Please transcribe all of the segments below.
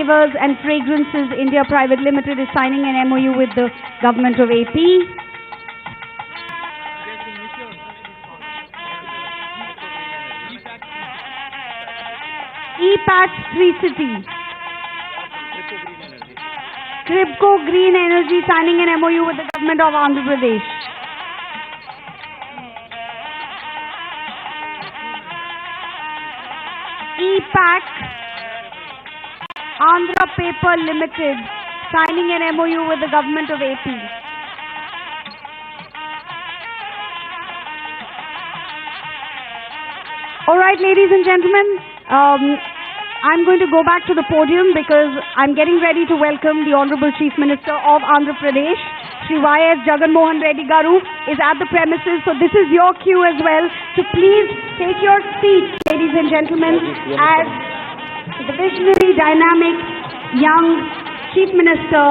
Flavors and Fragrances India Private Limited is signing an MOU with the government of AP. EPAC 3 City. Cribco Green Energy signing an MOU with the government of Andhra Pradesh. EPAC Andhra Paper Limited signing an MOU with the government of AP. Alright, ladies and gentlemen, I'm going to go back to the podium because I'm getting ready to welcome the Honorable Chief Minister of Andhra Pradesh. Shri Y.S. Jagan Mohan Reddy Garu is at the premises, so this is your cue as well. So please take your seats, ladies and gentlemen, as the visionary, dynamic, young Chief Minister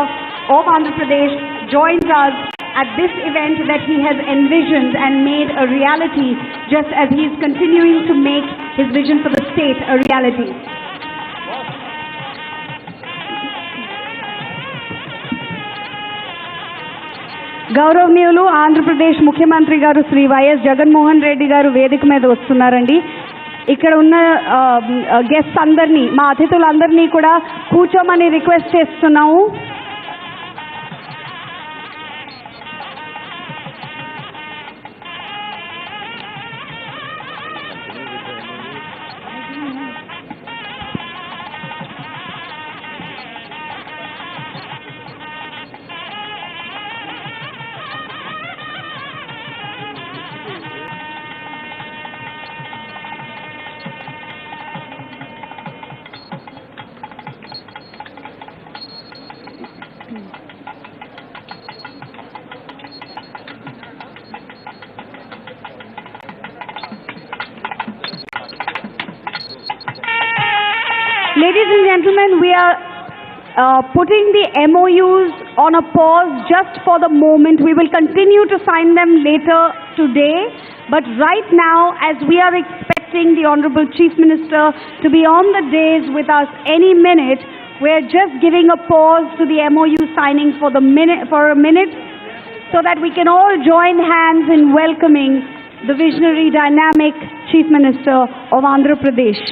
of Andhra Pradesh joins us at this event that he has envisioned and made a reality, just as he is continuing to make his vision for the state a reality. గౌరవనీయులు ఆంధ్రప్రదేశ్ ముఖ్యమంత్రి గారు Shri YS Jaganmohan Reddy గారు వేదిక మీద వస్తున్నారండి. ఇక్కడ ఉన్న guests అందరినీ, మా అతిథులందరినీ కూడా కూర్చోమని రిక్వెస్ట్ చేస్తున్నాము. Ladies and gentlemen, we are putting the MOUs on a pause just for the moment. We will continue to sign them later today. But right now, as we are expecting the Honorable Chief Minister to be on the dais with us any minute, we are just giving a pause to the MOU signing for a minute so that we can all join hands in welcoming the visionary, dynamic Chief Minister of Andhra Pradesh.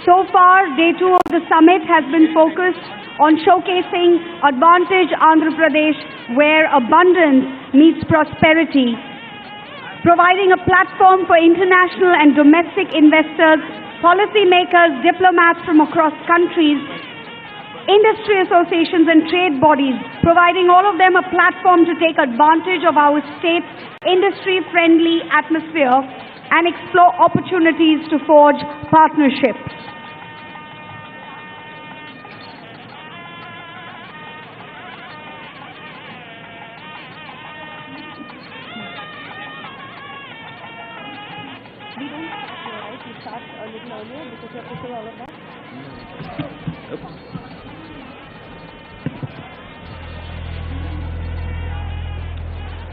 So far, day 2 of the summit has been focused on showcasing Advantage Andhra Pradesh, where abundance meets prosperity, providing a platform for international and domestic investors, policymakers, diplomats from across countries, industry associations and trade bodies, providing all of them a platform to take advantage of our state's industry-friendly atmosphere and explore opportunities to forge partnerships.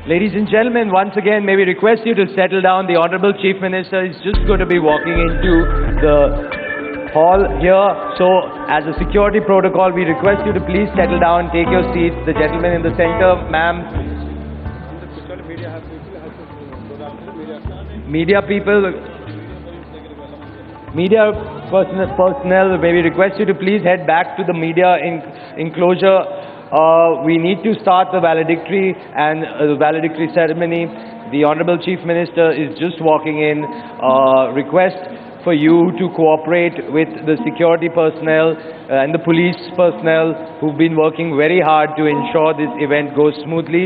Ladies and gentlemen, once again, may we request you to settle down. The Honorable Chief Minister is just going to be walking into the hall here. So, as a security protocol, we request you to please settle down, take your seats. The gentleman in the center, ma'am. Media personnel, may we request you to please head back to the media enclosure. We need to start the valedictory and the valedictory ceremony. The Honorable Chief Minister is just walking in. Request for you to cooperate with the security personnel and the police personnel who've been working very hard to ensure this event goes smoothly.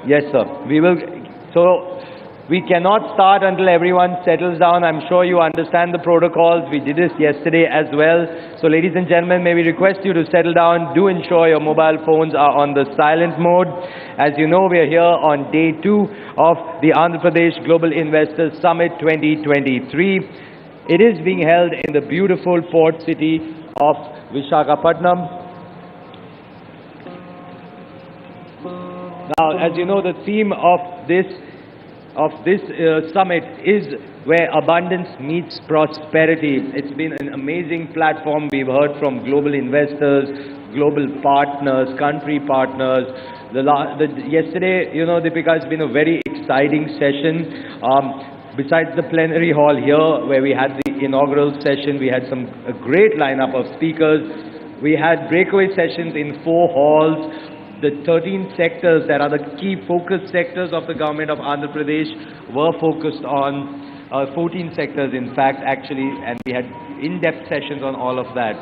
Yes, sir. We cannot start until everyone settles down. I'm sure you understand the protocols. We did this yesterday as well. So ladies and gentlemen, may we request you to settle down. Do ensure your mobile phones are on the silent mode. As you know, we are here on day 2 of the Andhra Pradesh Global Investors Summit 2023. It is being held in the beautiful port city of Vishakhapatnam. Now, as you know, the theme of this summit is where abundance meets prosperity. It's been an amazing platform. We've heard from global investors, global partners, country partners. Yesterday, you know, Deepika, has been a very exciting session. Besides the plenary hall here, where we had the inaugural session, we had a great lineup of speakers. We had breakaway sessions in 4 halls. The 13 sectors that are the key focus sectors of the government of Andhra Pradesh were focused on 14 sectors, in fact, actually, and we had in-depth sessions on all of that.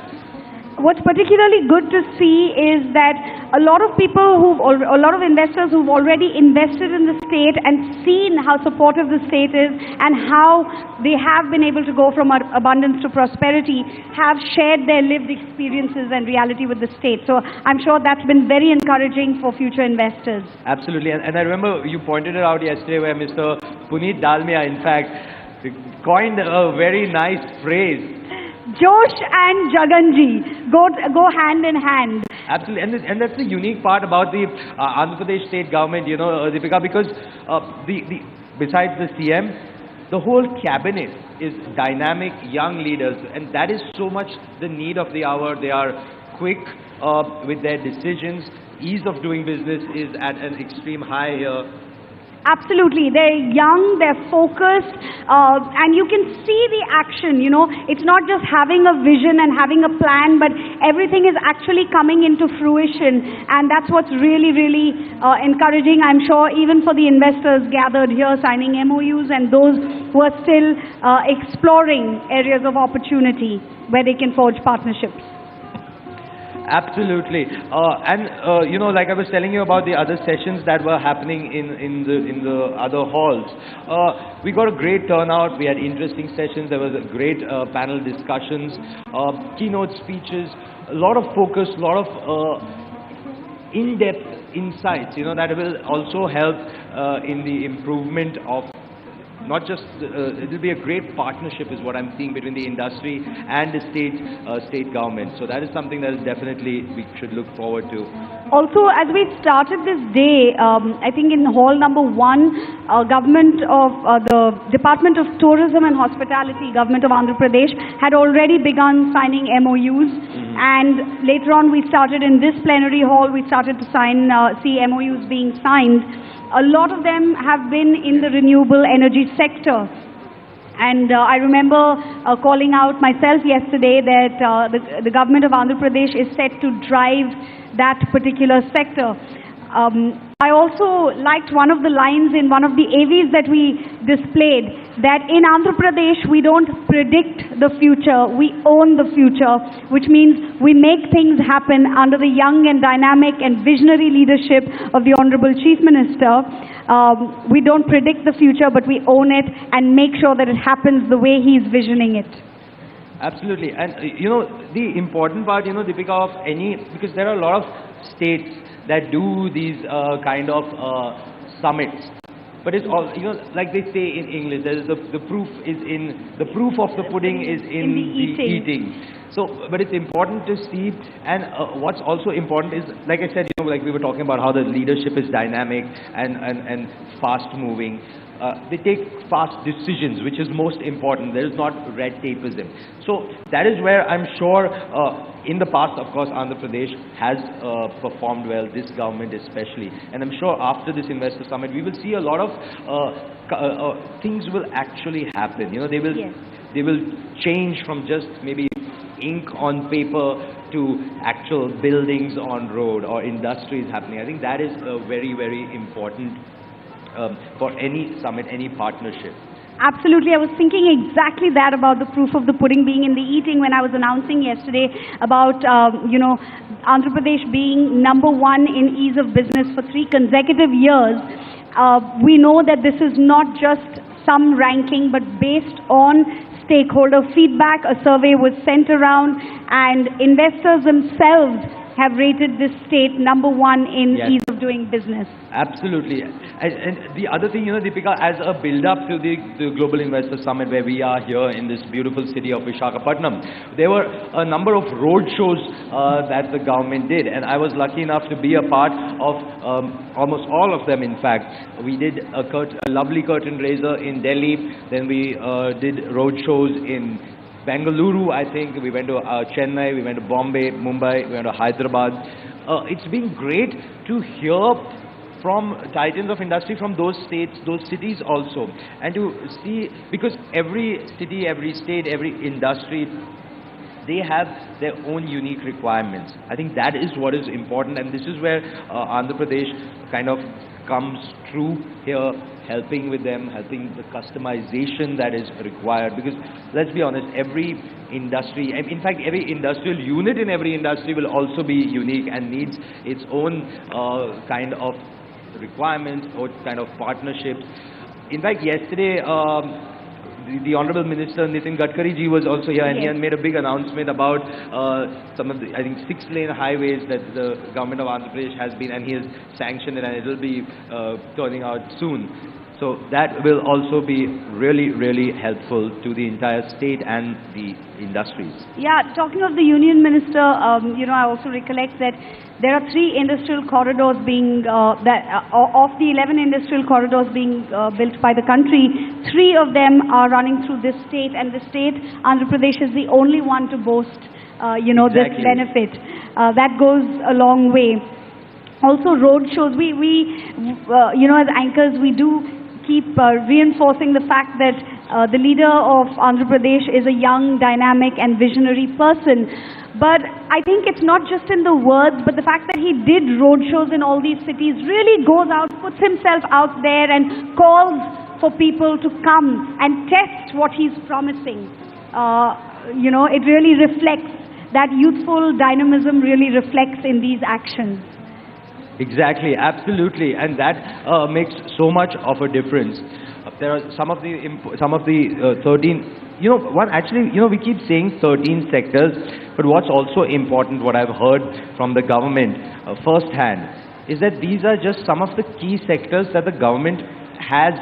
What's particularly good to see is that a lot of investors who've already invested in the state and seen how supportive the state is and how they have been able to go from abundance to prosperity have shared their lived experiences and reality with the state. So I'm sure that's been very encouraging for future investors. Absolutely, and I remember you pointed it out yesterday where Mr. Puneet Dalmia, in fact, coined a very nice phrase. Josh and Jaganji go hand in hand. Absolutely, and that's the unique part about the Andhra Pradesh state government, you know, Deepika, because besides the CM, the whole cabinet is dynamic young leaders, and that is so much the need of the hour. They are quick with their decisions. Ease of doing business is at an extreme high here. Absolutely. They're young, they're focused, and you can see the action, you know. It's not just having a vision and having a plan, but everything is actually coming into fruition, and that's what's really, really encouraging, I'm sure, even for the investors gathered here signing MOUs and those who are still exploring areas of opportunity where they can forge partnerships. Absolutely, you know, like I was telling you about the other sessions that were happening in the other halls. We got a great turnout. We had interesting sessions. There was a great panel discussions, keynote speeches, a lot of focus, a lot of in-depth insights. You know, that will also help in the improvement of. Not just, it will be a great partnership is what I'm seeing between the industry and the state government. So that is something that is definitely we should look forward to. Also, as we started this day, I think in hall number 1, the Department of Tourism and Hospitality, Government of Andhra Pradesh, had already begun signing MOUs. And later on, we started in this plenary hall, we started to see MOUs being signed. A lot of them have been in the renewable energy sector. And I remember calling out myself yesterday that the government of Andhra Pradesh is set to drive that particular sector. I also liked one of the lines in one of the AVs that we displayed, that in Andhra Pradesh we don't predict the future, we own the future, which means we make things happen under the young and dynamic and visionary leadership of the Honorable Chief Minister. We don't predict the future, but we own it and make sure that it happens the way he's visioning it. Absolutely, and you know, the important part, you know, Deepika, of because there are a lot of states that do these kind of summits, but it's all, you know, like they say in English, there is the proof of the pudding is in the eating. So, but it's important to see, and what's also important is, like I said, you know, like we were talking about how the leadership is dynamic and fast moving. They take fast decisions, which is most important. There is not red tapeism. So that is where I'm sure in the past, of course, Andhra Pradesh has performed well, this government especially. And I'm sure after this investor summit, we will see a lot of things will actually happen. You know, they will change from just maybe ink on paper to actual buildings on road or industries happening. I think that is very, very important for any summit, any partnership. Absolutely. I was thinking exactly that about the proof of the pudding being in the eating when I was announcing yesterday about, you know, Andhra Pradesh being #1 in ease of business for 3 consecutive years. We know that this is not just some ranking, but based on stakeholder feedback. A survey was sent around and investors themselves have rated this state #1 in Yes. ease of doing business. Absolutely. And the other thing, Deepika, as a build-up to the Global Investor Summit where we are here in this beautiful city of Vishakhapatnam, there were a number of road shows that the government did, and I was lucky enough to be a part of almost all of them, in fact. We did a lovely curtain raiser in Delhi, then we did road shows in Bengaluru, I think. We went to Chennai, we went to Bombay, Mumbai, we went to Hyderabad. It's been great to hear from titans of industry from those states, those cities also, and to see, because every city, every state, every industry, they have their own unique requirements. I think that is what is important, and this is where Andhra Pradesh kind of comes through here, helping with them, helping the customization that is required. Because let's be honest, every industry, in fact every industrial unit in every industry will also be unique and needs its own kind of requirements or kind of partnerships. In fact, yesterday the Honorable Minister Nitin Gadkari ji was also here, and he had made a big announcement about some of the, I think, 6-lane highways that the government of Andhra Pradesh has been, and he has sanctioned it, and it will be turning out soon. So that will also be really, really helpful to the entire state and the industries. Yeah, talking of the Union Minister, I also recollect that there are 3 industrial corridors being, of the 11 industrial corridors being built by the country, 3 of them are running through this state, and the state, Andhra Pradesh, is the only one to boast, this benefit. That goes a long way. Also, road shows, as anchors, we do keep reinforcing the fact that the leader of Andhra Pradesh is a young, dynamic and visionary person. But I think it's not just in the words, but the fact that he did road shows in all these cities, really goes out, puts himself out there and calls for people to come and test what he's promising. It really reflects, that youthful dynamism really reflects in these actions. Exactly, absolutely, and that makes so much of a difference. There are some of the 13. We keep saying 13 sectors, but what's also important, what I've heard from the government firsthand, is that these are just some of the key sectors that the government has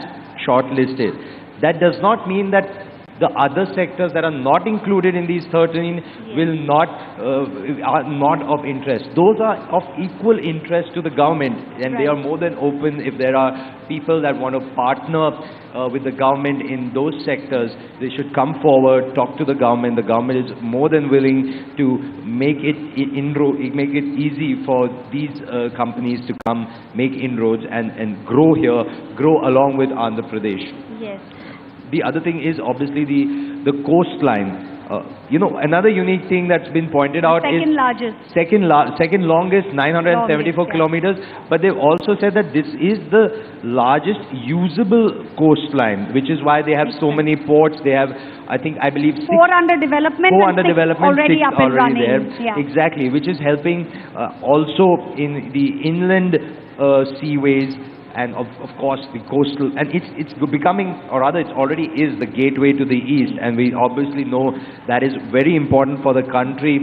shortlisted. That does not mean that the other sectors that are not included in these 13 are not of interest. Those are of equal interest to the government, and they are more than open. If there are people that want to partner with the government in those sectors, they should come forward, talk to the government. The government is more than willing to make it easy for these companies to come make inroads and grow here, grow along with Andhra Pradesh. Yes. The other thing is obviously the coastline. Another unique thing that's been pointed out is second longest, 974 kilometers. But they've also said that this is the largest usable coastline, which is why they have so many ports. They have, I believe, 4 under development, already up and running. There. Yeah. Exactly, which is helping also in the inland seaways. And of course the coastal, and it's becoming, or rather it already is, the gateway to the east, and we obviously know that is very important for the country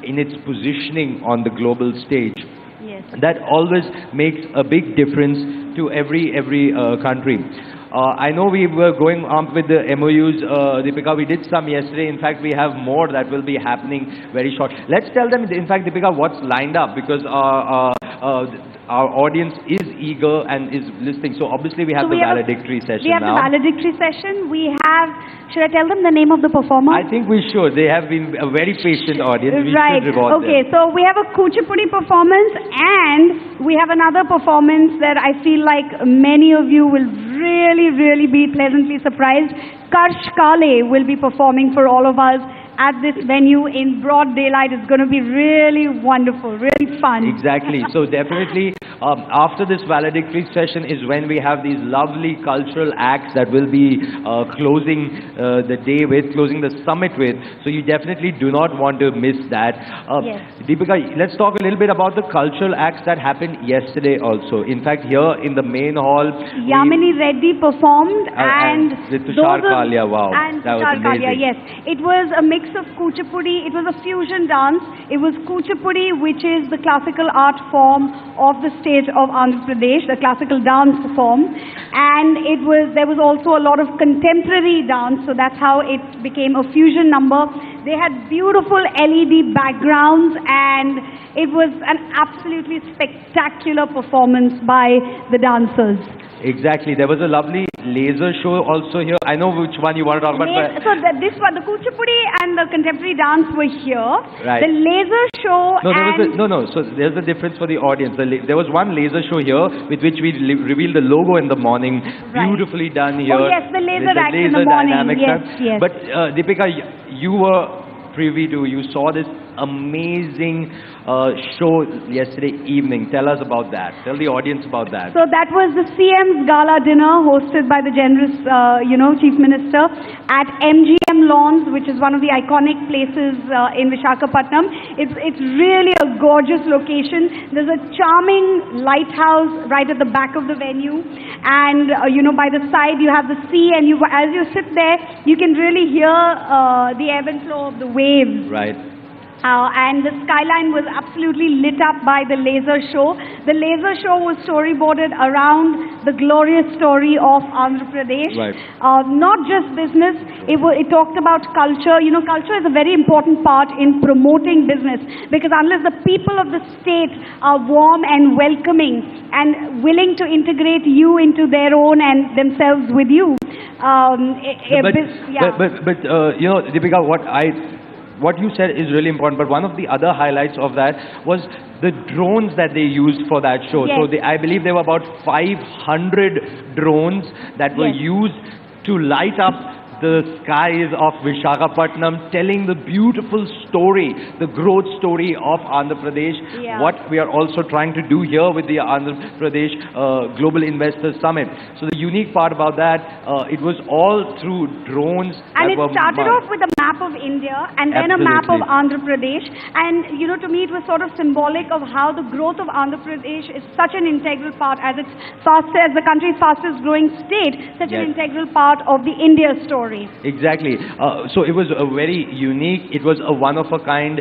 in its positioning on the global stage. Yes. That always makes a big difference to every country. I know we were going on with the MOUs, Deepika. We did some yesterday. In fact, we have more that will be happening very short. Let's tell them, in fact, Deepika, what's lined up, because our audience is eager and is listening. So obviously we have the valedictory session now. We have the valedictory session. We have, should I tell them the name of the performer? I think we should. They have been a very patient audience. We should reward them. So we have a Kuchipudi performance, and we have another performance that I feel like many of you will really, really be pleasantly surprised. Karsh Kale will be performing for all of us at this venue in broad daylight. It's going to be really wonderful, really fun. Exactly. So definitely After this valedictory session is when we have these lovely cultural acts that will be closing the day with, closing the summit with. So you definitely do not want to miss that. Yes. Deepika, let's talk a little bit about the cultural acts that happened yesterday also. In fact, here in the main hall, Yamini Reddy performed and with Tushar Kalia, wow, and that was Tushar Kalia, amazing. yes. It was a mix of Kuchipudi. It was a fusion dance. It was Kuchipudi, which is the classical art form of the state of Andhra Pradesh, the classical dance form, and there was also a lot of contemporary dance. So that's how it became a fusion number. They had beautiful LED backgrounds, and it was an absolutely spectacular performance by the dancers. Exactly. There was a lovely laser show also here. I know which one you want to talk about. So this one, the Kuchipudi and the contemporary dance were here. Right. The laser show So there's a difference for the audience. There was one laser show here with which we revealed the logo in the morning. Right. Beautifully done here. Oh yes, the laser act in the laser morning. dynamics. Yes. But Deepika, you were privy to, you saw this amazing show yesterday evening. Tell us about that. Tell the audience about that. So that was the CM's gala dinner hosted by the generous, Chief Minister at MGM Lawns, which is one of the iconic places in Vishakhapatnam. It's really a gorgeous location. There's a charming lighthouse right at the back of the venue, and by the side you have the sea, and as you sit there, you can really hear the ebb and flow of the waves. Right. And the skyline was absolutely lit up by the laser show. The laser show was storyboarded around the glorious story of Andhra Pradesh. Right. Not just business, it talked about culture. Culture is a very important part in promoting business, because unless the people of the state are warm and welcoming and willing to integrate you into their own and themselves with you. Deepika, what you said is really important, but one of the other highlights of that was the drones that they used for that show. Yes. So I believe there were about 500 drones that were used to light up the skies of Vishakhapatnam, telling the beautiful story, the growth story of Andhra Pradesh. Yeah. What we are also trying to do here with the Andhra Pradesh Global Investors Summit. So the unique part about that, it was all through drones. And it started off with a map of India and then a map of Andhra Pradesh. And to me it was sort of symbolic of how the growth of Andhra Pradesh is such an integral part, as the country's fastest growing state, such an integral part of the India story. Exactly. So it was a very unique, it was a one-of-a-kind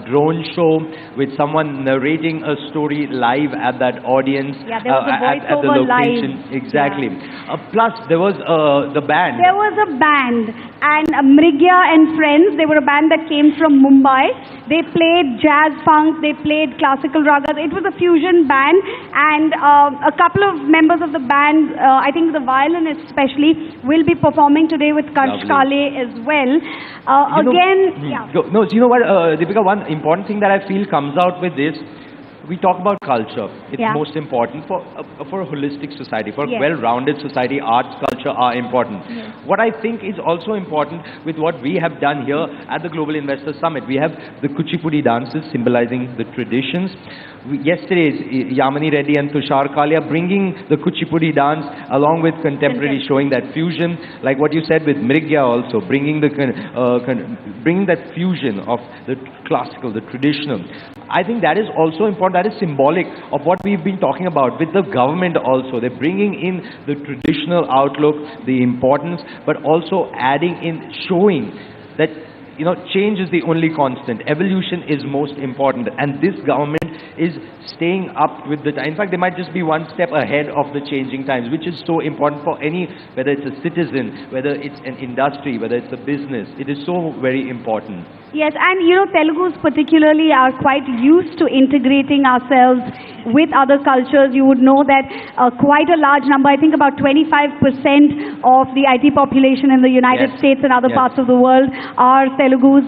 drone show with someone narrating a story live at that audience. Yeah, there was a at the location. Live. Exactly. Yeah. Plus, there was the band. There was a band, and Mrigya and Friends, they were a band that came from Mumbai. They played jazz funk, they played classical ragas. It was a fusion band, and a couple of members of the band, I think the violinist especially, will be performing today with Karsh Kale as well. No, you know what, Deepika, one important thing that I feel comes out with this, we talk about culture. It's most important for a holistic society, for a well-rounded society. Arts, culture are important. Yes. What I think is also important with what we have done here at the Global Investors Summit, we have the Kuchipudi dances symbolizing the traditions. Yesterday, Yamini Reddy and Tushar Kalia bringing the Kuchipudi dance along with contemporary, showing that fusion, like what you said with Mrigya also, bringing bringing that fusion of the classical, the traditional. I think that is also important. That is symbolic of what we've been talking about with the government also. They're bringing in the traditional outlook, the importance, but also adding in, showing that change is the only constant. Evolution is most important, and this government is staying up with the time. In fact, they might just be one step ahead of the changing times, which is so important for whether it's a citizen, whether it's an industry, whether it's a business. It is so very important. Yes, and Telugus particularly are quite used to integrating ourselves with other cultures. You would know that quite a large number, I think about 25% of the IT population in the United States and other parts of the world are Telugus.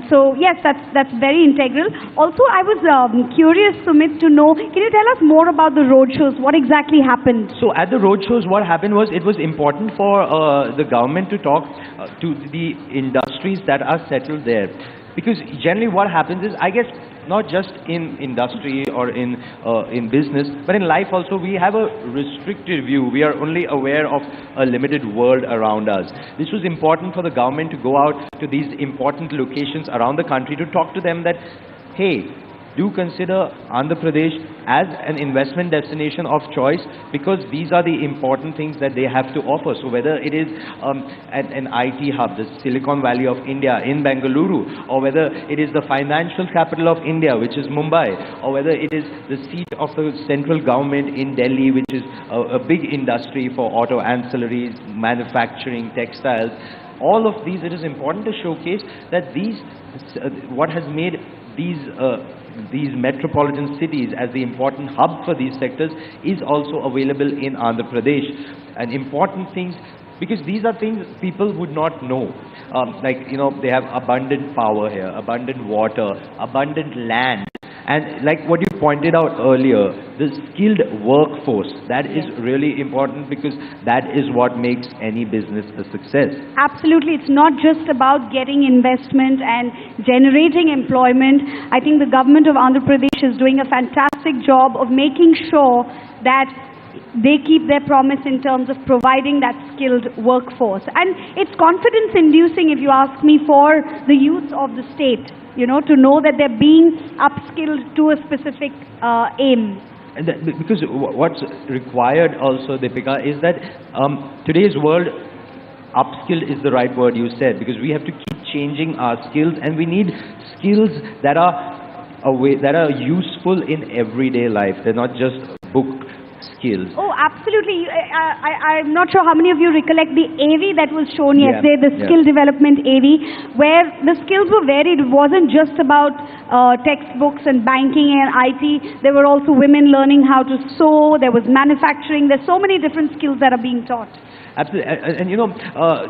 So yes, that's very integral. Also, I was curious, Sumit, to know, can you tell us more about the roadshows? What exactly happened? So at the roadshows, what happened was, it was important for the government to talk to the industries that are settled there. Because generally what happens is, I guess not just in industry or in business, but in life also, we have a restricted view. We are only aware of a limited world around us. This was important for the government to go out to these important locations around the country to talk to them that, hey, do consider Andhra Pradesh as an investment destination of choice, because these are the important things that they have to offer. So whether it is an IT hub, the Silicon Valley of India in Bengaluru, or whether it is the financial capital of India, which is Mumbai, or whether it is the seat of the central government in Delhi, which is a big industry for auto ancillaries, manufacturing, textiles, all of these, it is important to showcase that these, what has made these metropolitan cities as the important hub for these sectors is also available in Andhra Pradesh. And important things, because these are things people would not know. Like, you know, they have abundant power here, abundant water, abundant land. And like what you pointed out earlier, the skilled workforce, that is really important, because that is what makes any business a success. Absolutely. It's not just about getting investment and generating employment. I think the government of Andhra Pradesh is doing a fantastic job of making sure that they keep their promise in terms of providing that skilled workforce. And it's confidence-inducing, if you ask me, for the youth of the state, you know, to know that they're being upskilled to a specific aim. And because what's required also, Deepika, is that today's world, upskilled is the right word you said, because we have to keep changing our skills, and we need skills that are useful in everyday life. They're not just book skills. Oh, absolutely. I'm not sure how many of you recollect the AV that was shown yesterday, the skill development AV, where the skills were varied. It wasn't just about textbooks and banking and IT. There were also women learning how to sew. There was manufacturing. There's so many different skills that are being taught. Absolutely. And you know,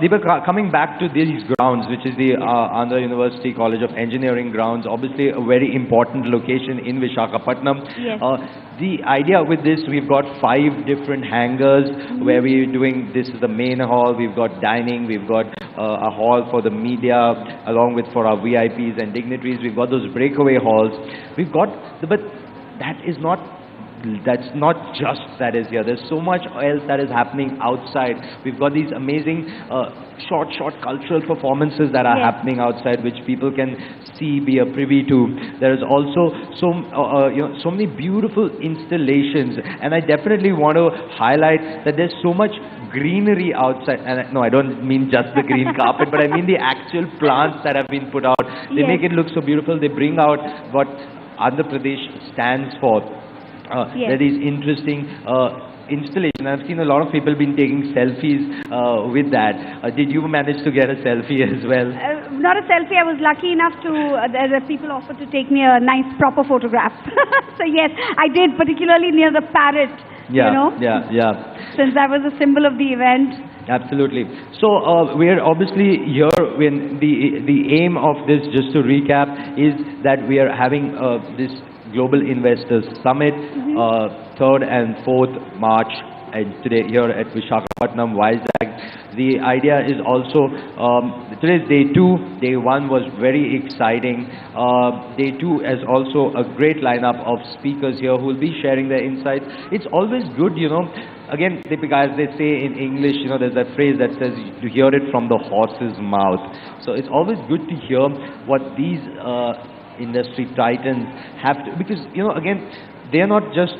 Deepak, coming back to these grounds, which is the Andhra University College of Engineering grounds, obviously a very important location in Vishakhapatnam. Yes. The idea with this, we've got 5 different hangars where we're doing, this is the main hall, we've got dining, we've got a hall for the media, along with for our VIPs and dignitaries, we've got those breakaway halls. We've got, but that's not just that is here. There's so much else that is happening outside. We've got these amazing short cultural performances that are happening outside, which people can see, be a privy to. There is also so many beautiful installations, and I definitely want to highlight that there's so much greenery outside. And no, I don't mean just the green carpet, but I mean the actual plants that have been put out. They make it look so beautiful. They bring out what Andhra Pradesh stands for. There is interesting installation. I've seen a lot of people been taking selfies with that. Did you manage to get a selfie as well? Not a selfie. I was lucky enough to, the people offered to take me a nice proper photograph. So yes, I did, particularly near the parrot. You know? Since that was a symbol of the event. Absolutely. So we are obviously here when the aim of this, just to recap, is that we are having this Global Investors Summit, 3rd and 4th March, and today here at Vishakhapatnam, Vizag. The idea is also, today's day 2, day 1 was very exciting. Day 2 has also a great lineup of speakers here who will be sharing their insights. It's always good, you know, again, Deepika, as they say in English, you know, there's that phrase that says to hear it from the horse's mouth. So it's always good to hear what these industry titans have to, because, you know, again, they are not just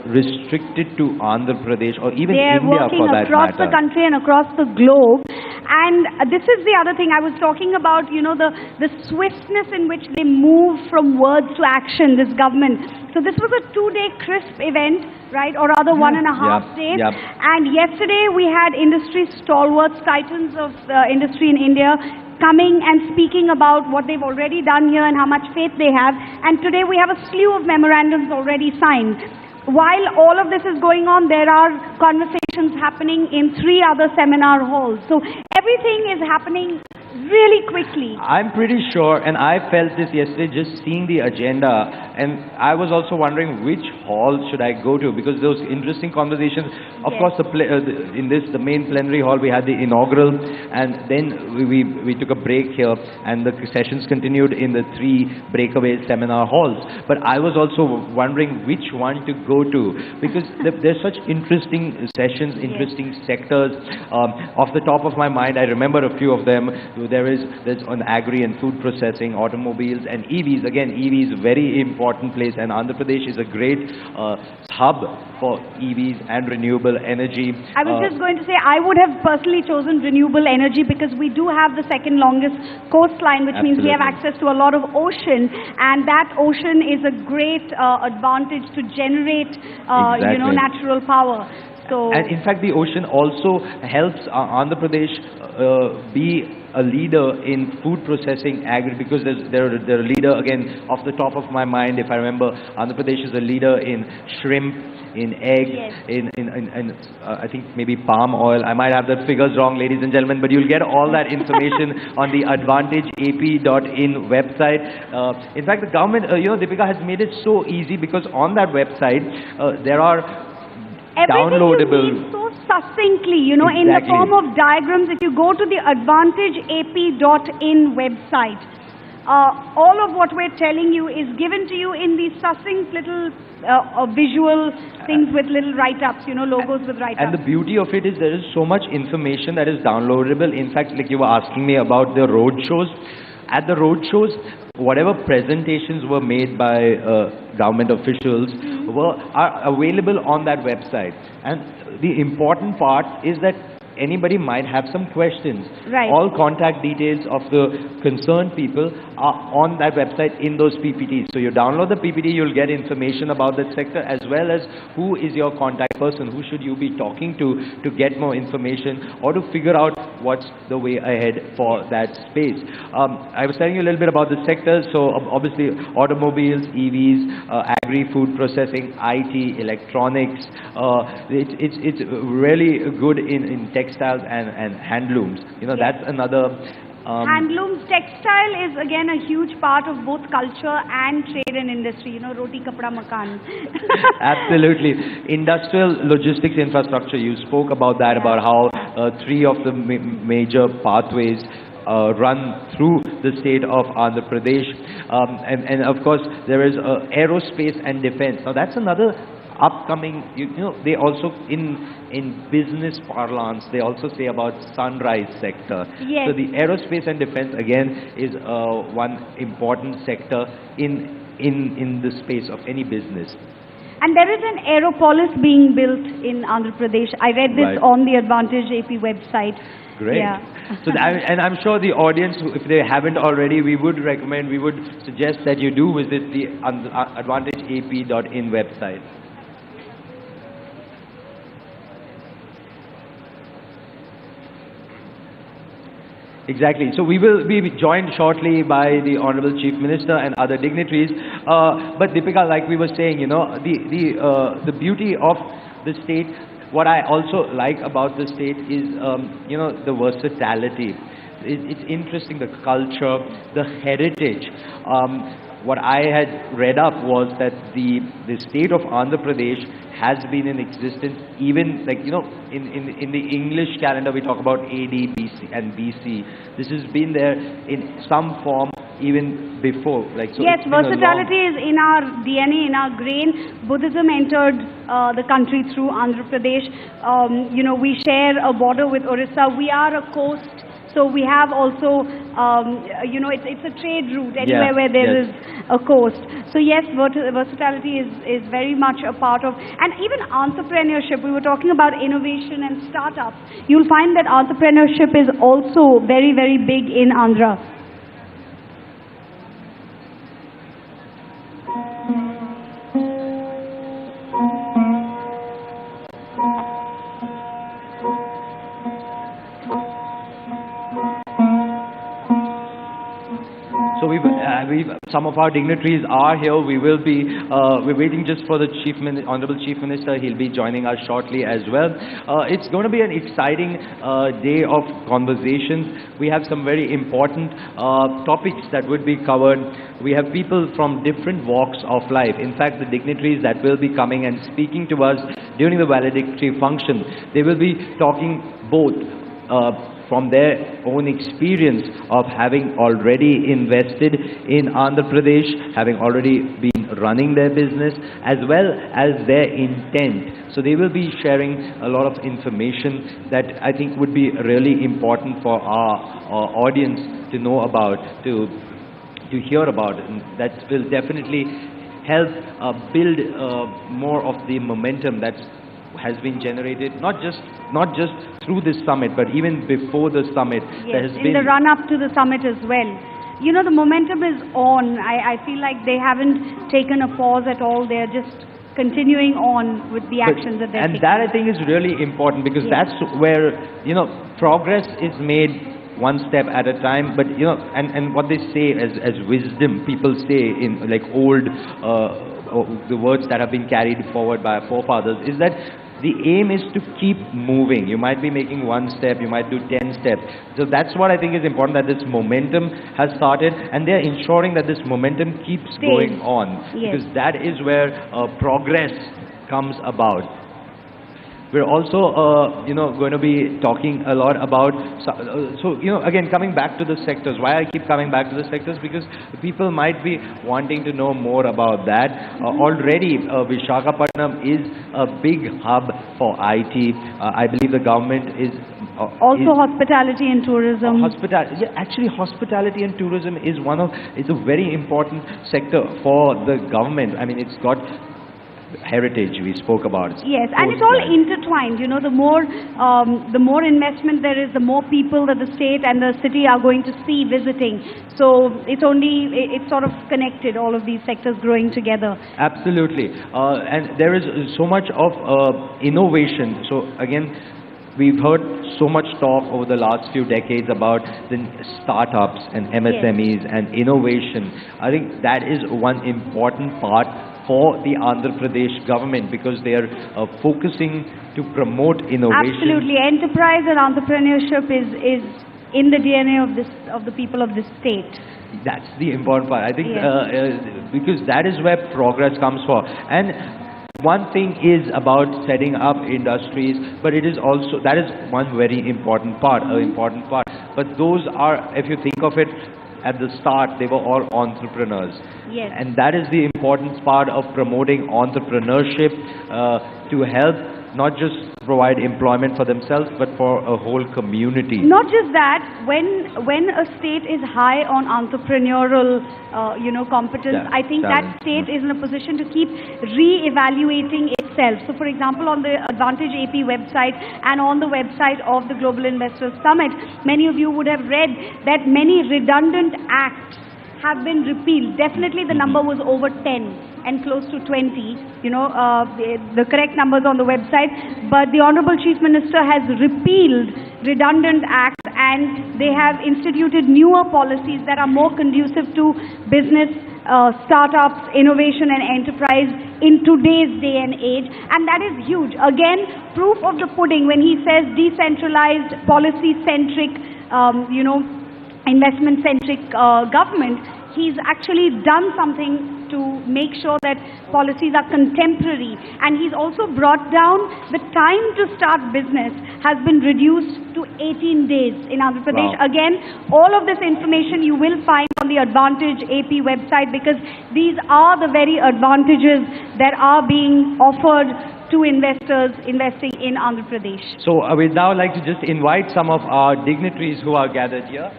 restricted to Andhra Pradesh or even India for that matter. They are working across the country and across the globe. And this is the other thing I was talking about, you know, the swiftness in which they move from words to action, this government. So this was a 2-day crisp event, right, or rather 1.5 days. And yesterday we had industry stalwarts, titans of industry in India, coming and speaking about what they've already done here and how much faith they have. And today we have a slew of memorandums already signed. While all of this is going on, there are conversations happening in 3 other seminar halls. So everything is happening really quickly. I'm pretty sure, and I felt this yesterday just seeing the agenda, and I was also wondering which hall should I go to, because those interesting conversations, of course, the main plenary hall, we had the inaugural, and then we took a break here, and the sessions continued in the 3 breakaway seminar halls. But I was also wondering which one to go to, because there's such interesting sessions, interesting sectors. Off the top of my mind, I remember a few of them. There's on agri and food processing, automobiles, and EVs. Again, EVs, very important place, and Andhra Pradesh is a great hub for EVs and renewable energy. I was just going to say, I would have personally chosen renewable energy because we do have the second longest coastline, which means we have access to a lot of ocean, and that ocean is a great advantage to generate, you know, natural power. So, and in fact, the ocean also helps Andhra Pradesh be a leader in food processing, agri, because they're a leader, again, off the top of my mind, if I remember, Andhra Pradesh is a leader in shrimp, in egg, in I think maybe palm oil. I might have the figures wrong, ladies and gentlemen, but you'll get all that information on the advantageap.in website. In fact, the government, you know, Deepika, has made it so easy, because on that website, there are downloadable. You need so succinctly, you know, in the form of diagrams. If you go to the advantageap.in website, all of what we're telling you is given to you in these succinct little visual things with little write-ups, you know, logos with write-ups. And the beauty of it is there is so much information that is downloadable. In fact, like you were asking me about the road shows. At the road shows, whatever presentations were made by government officials are available on that website. And the important part is that anybody might have some questions. Right. All contact details of the concerned people are on that website in those PPTs. So you download the PPT, you'll get information about that sector, as well as who is your contact person, who should you be talking to get more information or to figure out what's the way ahead for that space. I was telling you a little bit about the sectors. So obviously automobiles, EVs, agri, food processing, IT, electronics. It's really good in textiles and handlooms. You know, that's another. Handlooms, textile is again a huge part of both culture and trade and industry. You know, roti, kapda, makan. Absolutely. Industrial logistics infrastructure. You spoke about that, about how 3 of the major pathways run through the state of Andhra Pradesh. And of course, there is aerospace and defense. Now, that's another upcoming, you know, they also in business parlance, they also say about sunrise sector. Yes. So the aerospace and defense again is one important sector in the space of any business. And there is an aeropolis being built in Andhra Pradesh. I read this on the Advantage AP website. Great. Yeah. So and I'm sure the audience, if they haven't already, we would suggest that you do visit the advantageap.in website. Exactly. So we will be joined shortly by the Honorable Chief Minister and other dignitaries. But Deepika, like we were saying, you know, the beauty of the state, what I also like about the state is, you know, the versatility. It's interesting, the culture, the heritage. What I had read up was that the state of Andhra Pradesh has been in existence even, like, you know, in the English calendar we talk about AD, BC and BC. This has been there in some form even before. Like, so yes, versatility is in our DNA, in our grain. Buddhism entered the country through Andhra Pradesh. You know, we share a border with Orissa. We are a coast. So we have also, you know, it's a trade route anywhere where there is a coast. So yes, versatility is very much a part of, and even entrepreneurship. We were talking about innovation and startups. You'll find that entrepreneurship is also very, very big in Andhra. some of our dignitaries are here. We will be, we're waiting just for the Honorable Chief Minister. He'll be joining us shortly as well. It's going to be an exciting day of conversations. We have some very important topics that would be covered. We have people from different walks of life. In fact, the dignitaries that will be coming and speaking to us during the valedictory function, they will be talking both from their own experience of having already invested in Andhra Pradesh, having already been running their business, as well as their intent. So they will be sharing a lot of information that I think would be really important for our audience to know about, to hear about, and that will definitely help build more of the momentum that has been generated, not just through this summit, but even before the summit. Yes, there has been the run-up to the summit as well. You know, the momentum is on. I feel like they haven't taken a pause at all. They're just continuing on with the actions that they're taking. And that, I think, is really important, because that's where, you know, progress is made one step at a time. But, you know, and what they say as wisdom, people say in like old the words that have been carried forward by our forefathers, is that the aim is to keep moving. You might be making one step, you might do 10 steps. So that's what I think is important, that this momentum has started, and they're ensuring that this momentum keeps going on. Yes. Because that is where progress comes about. We're also, you know, going to be talking a lot about, so, you know, again, coming back to the sectors. Why I keep coming back to the sectors? Because people might be wanting to know more about that. Already, Vishakhapatnam is a big hub for IT. I believe the government is... also hospitality and tourism. Actually, hospitality and tourism is it's a very important sector for the government. I mean, it's got heritage, we spoke about. Yes, and it's all intertwined. You know, the more investment there is, the more people that the state and the city are going to see visiting. So it's sort of connected, all of these sectors growing together. Absolutely. And there is so much of innovation. So again, we've heard so much talk over the last few decades about the startups and MSMEs and innovation. I think that is one important part for the Andhra Pradesh government, because they are focusing to promote innovation. Absolutely. Enterprise and entrepreneurship is in the DNA of the people of this state. That's the important part. I think because that is where progress comes for. And one thing is about setting up industries, but it is also, that is one very important part, But those are, if you think of it, at the start, they were all entrepreneurs. Yes. And that is the important part of promoting entrepreneurship, to help not just provide employment for themselves, but for a whole community. Not just that, when a state is high on entrepreneurial, competence, I think that state is in a position to keep re-evaluating itself. So, for example, on the Advantage AP website and on the website of the Global Investors Summit, many of you would have read that many redundant acts have been repealed. Definitely the number was over 10 and close to 20, the correct numbers on the website. But the Honorable Chief Minister has repealed redundant acts, and they have instituted newer policies that are more conducive to business, startups, innovation and enterprise in today's day and age. And that is huge. Again, proof of the pudding when he says decentralized, policy-centric, investment-centric government. He's actually done something to make sure that policies are contemporary, and he's also brought down the time to start business has been reduced to 18 days in Andhra Pradesh. Wow. Again, all of this information you will find on the Advantage AP website, because these are the very advantages that are being offered to investors investing in Andhra Pradesh. So we'd now like to just invite some of our dignitaries who are gathered here.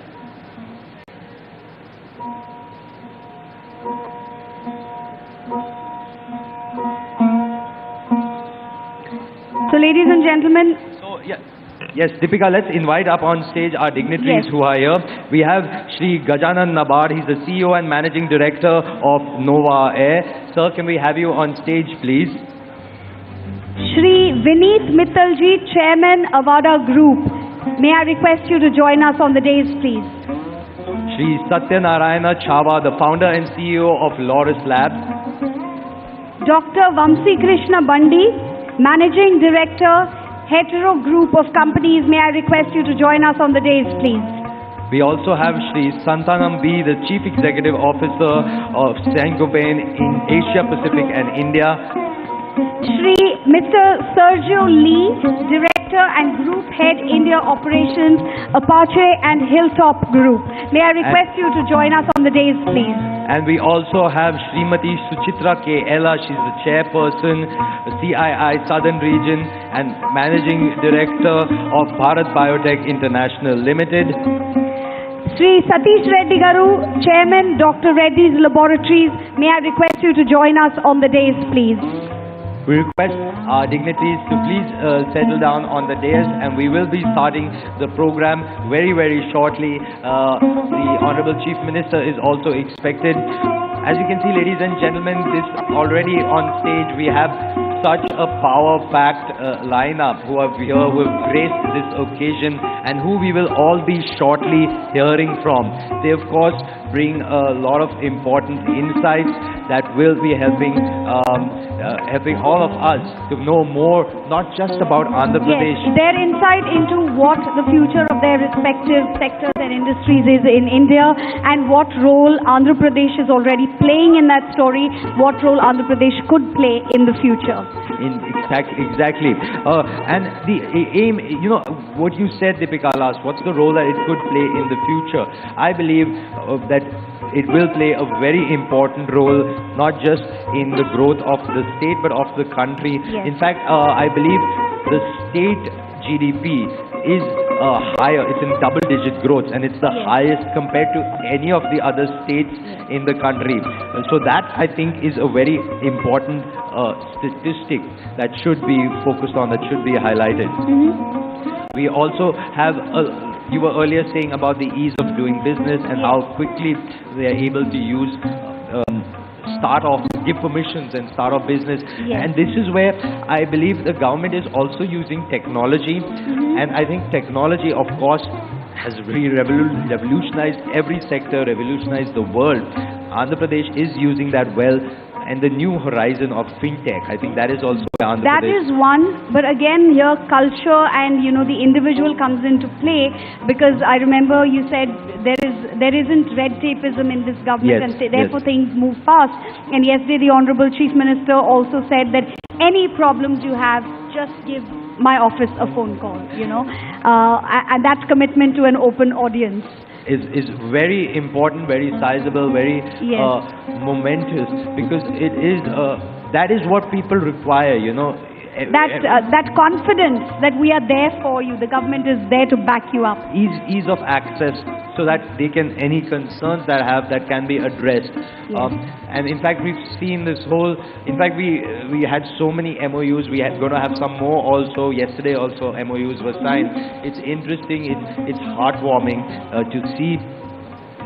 So, ladies and gentlemen. Yes, Deepika, let's invite up on stage our dignitaries who are here. We have Shri Gajanan Nabar. He's the CEO and Managing Director of Nova Air. Sir, can we have you on stage, please? Shri Vineet Mittalji, Chairman, Avada Group. May I request you to join us on the dais, please? Shri Satyanarayana Chava, the founder and CEO of Loris Labs. Dr. Vamsi Krishna Bandi, Managing Director, Hetero Group of Companies. May I request you to join us on the dais, please? We also have Shri Santanam B, the Chief Executive Officer of Saint-Gobain in Asia Pacific and India. Shri Mr. Sergio Lee, Director and Group Head India Operations, Apache and Hilltop Group. May I request you to join us on the dais, please? And we also have Srimati Suchitra K. Ella. She's the Chairperson, CII Southern Region and Managing Director of Bharat Biotech International Limited. Sri Satish Reddy Garu, Chairman, Dr. Reddy's Laboratories. May I request you to join us on the dais, please? We request our dignitaries to please settle down on the dais, and we will be starting the program very, very shortly. The Honorable Chief Minister is also expected. As you can see, ladies and gentlemen, this already on stage we have such a power-packed lineup who are here, who have graced this occasion, and who we will all be shortly hearing from. They, of course, bring a lot of important insights that will be helping all of us to know more, not just about Andhra Pradesh. Yes, their insight into what the future of their respective sectors and industries is in India, and what role Andhra Pradesh is already playing in that story, what role Andhra Pradesh could play in the future. Exactly. And the aim, you know, what you said, Deepika, last, what's the role that it could play in the future? I believe that it will play a very important role, not just in the growth of the state, but of the country. Yes. In fact, I believe the state GDP is higher, it's in double-digit growth, and it's the highest compared to any of the other states in the country. So that, I think, is a very important statistic that should be focused on, that should be highlighted. We also have you were earlier saying about the ease of doing business and how quickly they are able to use give permissions and start off business. And this is where I believe the government is also using technology. And I think technology, of course, has really revolutionized every sector, revolutionized the world. Andhra Pradesh is using that well. And the new horizon of fintech, I think that is also Andhra Pradesh. That is one, but again here culture and the individual comes into play, because I remember you said there isn't red tapeism in this government, and therefore things move fast. And yesterday the Honorable Chief Minister also said that any problems you have, just give my office a phone call, and that's commitment to an open audience. Is very important, very sizable, very momentous, because it is that is what people require, that confidence that we are there for you, the government is there to back you up. Ease of access, so that they can, any concerns that have, that can be addressed. And in fact, we've seen this whole, in fact, we had so many MOUs, we are going to have some more also. Yesterday also MOUs were signed. It's interesting, it's heartwarming to see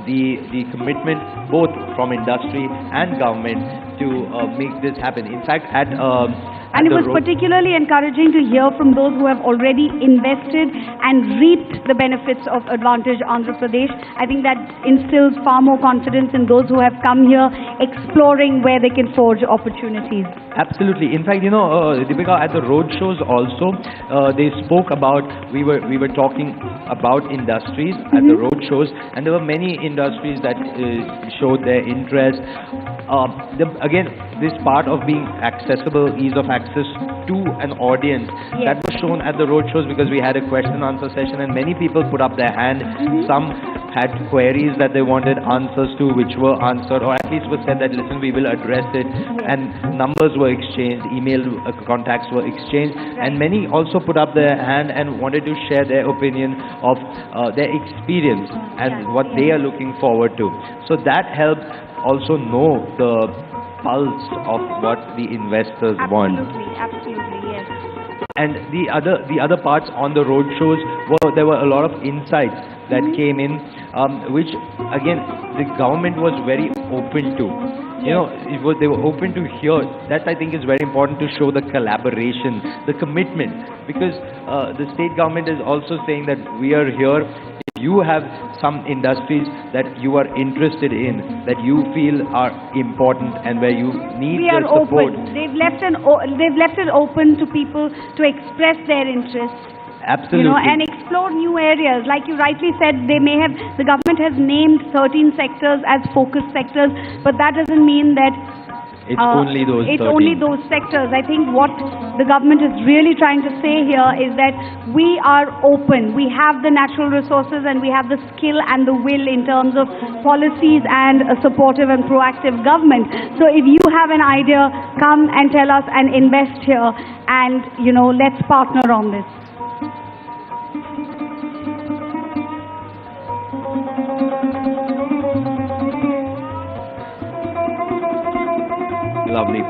the commitment both from industry and government to make this happen. In fact, and it was particularly encouraging to hear from those who have already invested and reaped the benefits of Advantage Andhra Pradesh. I think that instills far more confidence in those who have come here exploring where they can forge opportunities. Absolutely. In fact, Deepika, at the road shows also, they spoke about, we were talking about industries at the road shows, and there were many industries that showed their interest. Again, this part of being accessible, ease of access to an audience, that was shown at the road shows, because we had a question and answer session and many people put up their hand. Some had queries that they wanted answers to, which were answered, or at least was said that, listen, we will address it. And numbers were exchanged, email contacts were exchanged, and many also put up their hand and wanted to share their opinion of their experience and what they are looking forward to. So that helped also know the pulse of what the investors want. Absolutely, yes. And the other parts on the road shows were, there were a lot of insights that came in, which again the government was very open to. They were open to hear. That, I think, is very important to show the collaboration, the commitment, because the state government is also saying that we are here you have some industries that you are interested in, that you feel are important and where you need We are their support. open. They've left it open to people to express their interests. Absolutely. And explore new areas. Like you rightly said, the government has named 13 sectors as focus sectors, but that doesn't mean that it's only those 13. Only those sectors. I think what the government is really trying to say here is that we are open. We have the natural resources and we have the skill and the will in terms of policies and a supportive and proactive government. So if you have an idea, come and tell us and invest here, and let's partner on this. Lovely.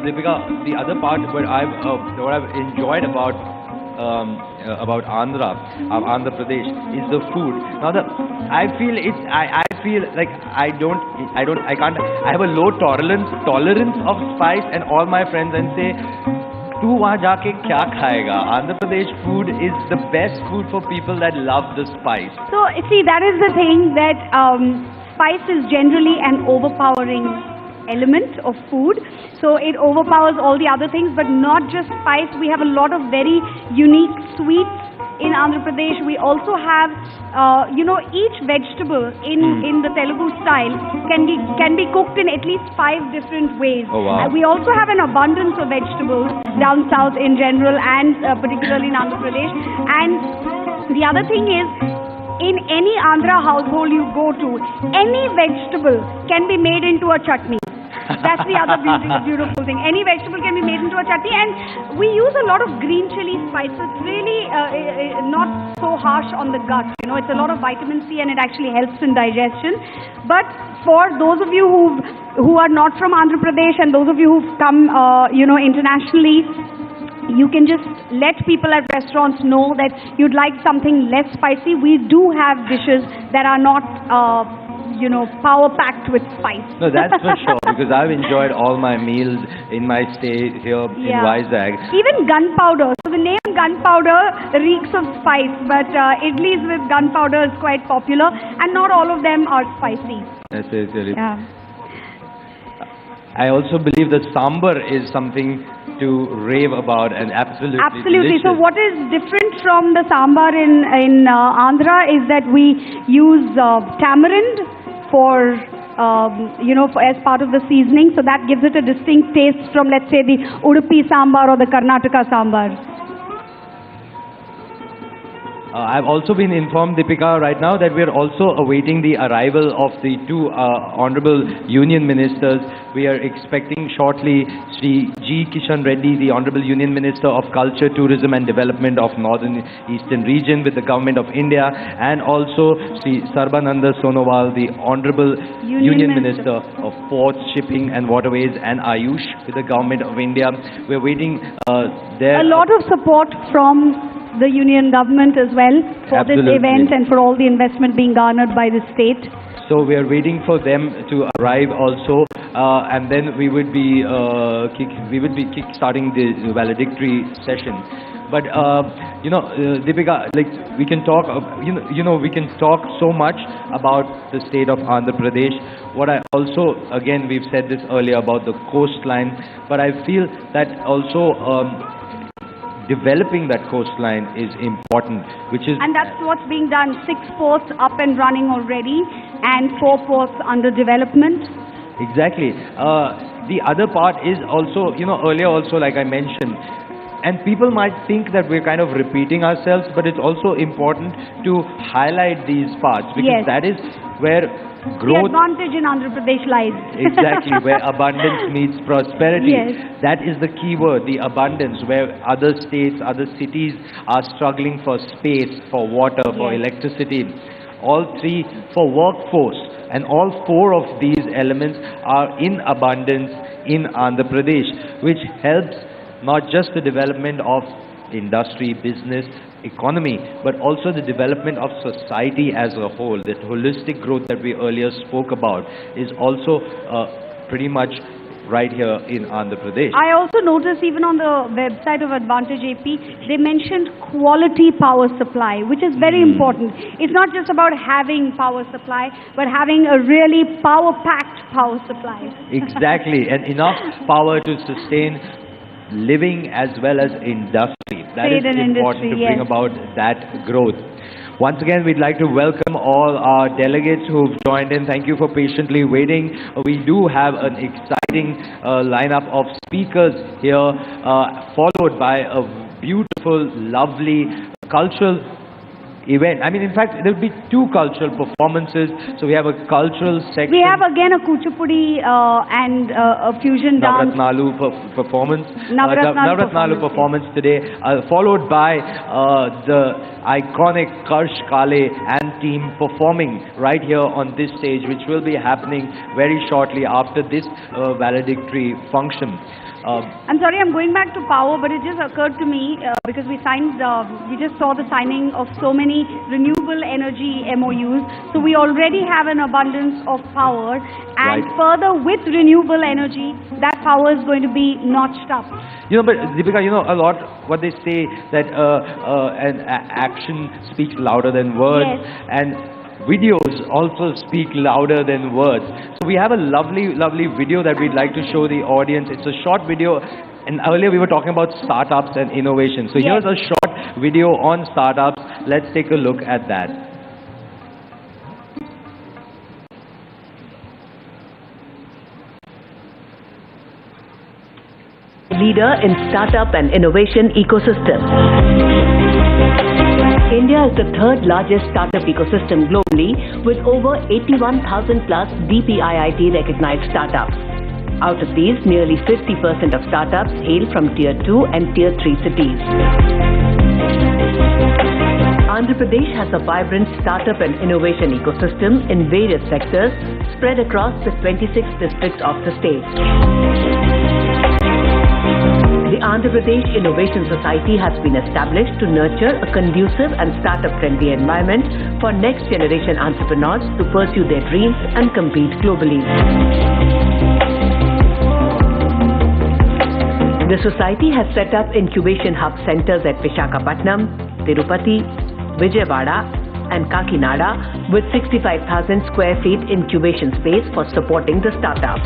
Deepika, the other part what I've enjoyed about Andhra Pradesh is the food. Now I feel like I have a low tolerance of spice, and all my friends and say, "Tu wahan jaake kya khayega?" Andhra Pradesh food is the best food for people that love the spice. So see, that is the thing, that spice is generally an overpowering element of food. So it overpowers all the other things, but not just spice. We have a lot of very unique sweets in Andhra Pradesh. We also have, each vegetable in the Telugu style can be cooked in at least 5 different ways. Oh, wow. We also have an abundance of vegetables down south in general, and particularly in Andhra Pradesh. And the other thing is, in any Andhra household you go to, any vegetable can be made into a chutney. That's the other beautiful thing. Any vegetable can be made into a chutney, and we use a lot of green chili spices. It's really not so harsh on the gut. It's a lot of vitamin C, and it actually helps in digestion. But for those of you who are not from Andhra Pradesh, and those of you who've come, internationally, you can just let people at restaurants know that you'd like something less spicy. We do have dishes that are not, power-packed with spice. No, that's for sure, because I've enjoyed all my meals in my stay here in Vizag. Even gunpowder. So the name gunpowder reeks of spice, but idlis with gunpowder is quite popular, and not all of them are spicy. That's it, really. Yeah. I also believe that sambar is something to rave about, and absolutely delicious. So what is different from the sambar in Andhra is that we use tamarind for as part of the seasoning, so that gives it a distinct taste from, let's say, the Udupi sambar or the Karnataka sambar. I've also been informed, Deepika, right now that we are also awaiting the arrival of the 2 honorable union ministers. We are expecting shortly Sri G. Kishan Reddy, the Honorable Union Minister of Culture, Tourism and Development of Northern Eastern Region with the Government of India, and also Sri Sarbananda Sonowal, the Honorable Union Minister of Ports, Shipping and Waterways and Ayush with the Government of India. We're waiting there. A lot of support from the union government as well for this event and for all the investment being garnered by the state. So we are waiting for them to arrive also, and then we would be kick-starting the valedictory session. But Deepika, like we can talk, we can talk so much about the state of Andhra Pradesh. What I also, again, we've said this earlier about the coastline, but I feel that also developing that coastline is important, and that's what's being done. 6 ports up and running already, and 4 ports under development. Exactly. The other part is also, earlier also, like I mentioned, and people might think that we're kind of repeating ourselves, but it's also important to highlight these parts, because that is where growth, the advantage in Andhra Pradesh lies. Exactly, where abundance meets prosperity. Yes. That is the key word, the abundance, where other states, other cities are struggling for space, for water, for electricity. All 3 for workforce, and all 4 of these elements are in abundance in Andhra Pradesh, which helps not just the development of industry, business, economy, but also the development of society as a whole. That holistic growth that we earlier spoke about is also pretty much right here in Andhra Pradesh. I also noticed even on the website of Advantage AP, they mentioned quality power supply, which is very important. It's not just about having power supply, but having a really power-packed power supply. Exactly, and enough power to sustain living as well as industry. That is important to bring about that growth. Once again, we'd like to welcome all our delegates who've joined in. Thank you for patiently waiting. We do have an exciting lineup of speakers here, followed by a beautiful, lovely cultural event. I mean, in fact, there will be two cultural performances. So we have a cultural section. We have again a Kuchipudi and a fusion dance. Navratnalu performance. Navratnalu performance today, followed by the iconic Karsh Kale and team performing right here on this stage, which will be happening very shortly after this valedictory function. I'm sorry, I'm going back to power, but it just occurred to me because we just saw the signing of so many renewable energy MOUs. So we already have an abundance of power, and further with renewable energy, that power is going to be notched up. You know, but Deepika, you know, a lot what they say that action speaks louder than words, and videos also speak louder than words. So we have a lovely video that we'd like to show the audience. It's a short video, and earlier we were talking about startups and innovation. So here's a short video on startups. Let's take a look at that. Leader in startup and innovation ecosystem. India is the third largest startup ecosystem globally, with over 81,000 plus DPIIT recognized startups. Out of these, nearly 50% of startups hail from Tier 2 and Tier 3 cities. Andhra Pradesh has a vibrant startup and innovation ecosystem in various sectors spread across the 26 districts of the state. The Andhra Pradesh Innovation Society has been established to nurture a conducive and startup-friendly environment for next-generation entrepreneurs to pursue their dreams and compete globally. The society has set up incubation hub centers at Vishakhapatnam, Tirupati, Vijayawada and Kakinada with 65,000 square feet incubation space for supporting the startups.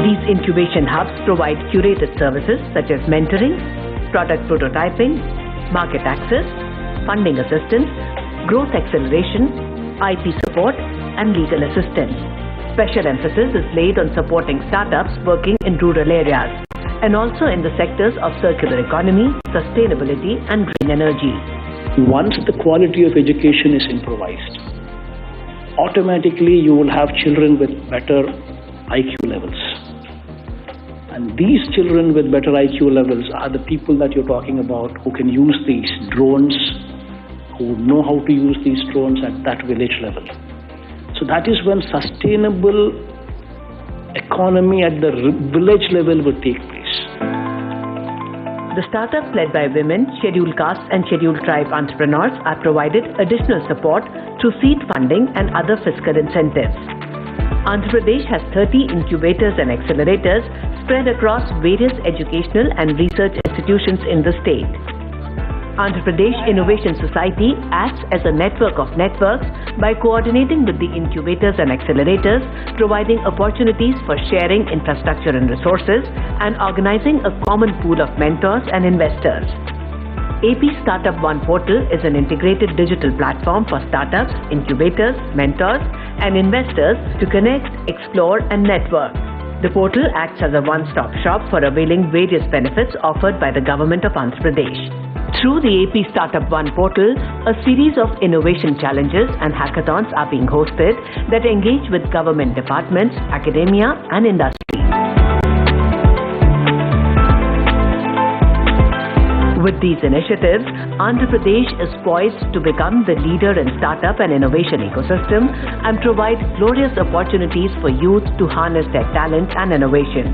These incubation hubs provide curated services such as mentoring, product prototyping, market access, funding assistance, growth acceleration, IP support, and legal assistance. Special emphasis is laid on supporting startups working in rural areas and also in the sectors of circular economy, sustainability, and green energy. Once the quality of education is improvised, automatically you will have children with better IQ levels. And these children with better IQ levels are the people that you're talking about who can use these drones, who know how to use these drones at that village level. So that is when sustainable economy at the village level will take place. The startups led by women, scheduled caste and scheduled tribe entrepreneurs are provided additional support through seed funding and other fiscal incentives. Andhra Pradesh has 30 incubators and accelerators spread across various educational and research institutions in the state. Andhra Pradesh Innovation Society acts as a network of networks by coordinating with the incubators and accelerators, providing opportunities for sharing infrastructure and resources, and organizing a common pool of mentors and investors. AP Startup One portal is an integrated digital platform for startups, incubators, mentors, and investors to connect, explore, and network. The portal acts as a one-stop shop for availing various benefits offered by the government of Andhra Pradesh. Through the AP Startup One portal, a series of innovation challenges and hackathons are being hosted that engage with government departments, academia, and industry. With these initiatives, Andhra Pradesh is poised to become the leader in startup and innovation ecosystem and provide glorious opportunities for youth to harness their talent and innovation.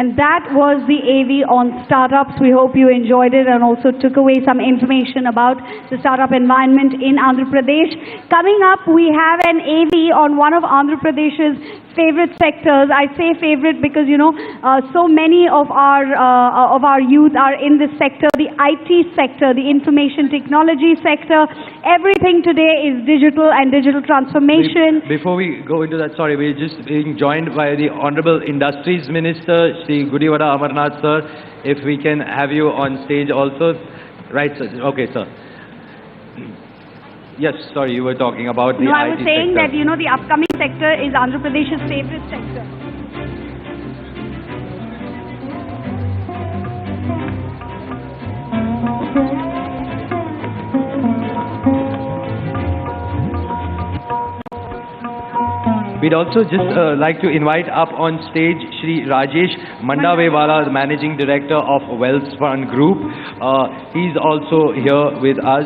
And that was the AV on startups. We hope you enjoyed it and also took away some information about the startup environment in Andhra Pradesh. Coming up, we have an AV on one of Andhra Pradesh's favorite sectors. I say favorite because, you know, so many of our youth are in this sector, the IT sector, the information technology sector. Everything today is digital and digital transformation. Before we go into that, sorry, we're just being joined by the Honorable Industries Minister, Shri Gudivada Amarnath, sir. If we can have you on stage also. Right, sir. Okay, sir. Yes, sorry, you were talking about the IT sector. No, I was saying that, you know, the upcoming sector is Andhra Pradesh's favorite sector. We'd also just like to invite up on stage Shri Rajesh Mandavewala, the Managing Director of Wellspun Group. He's also here with us.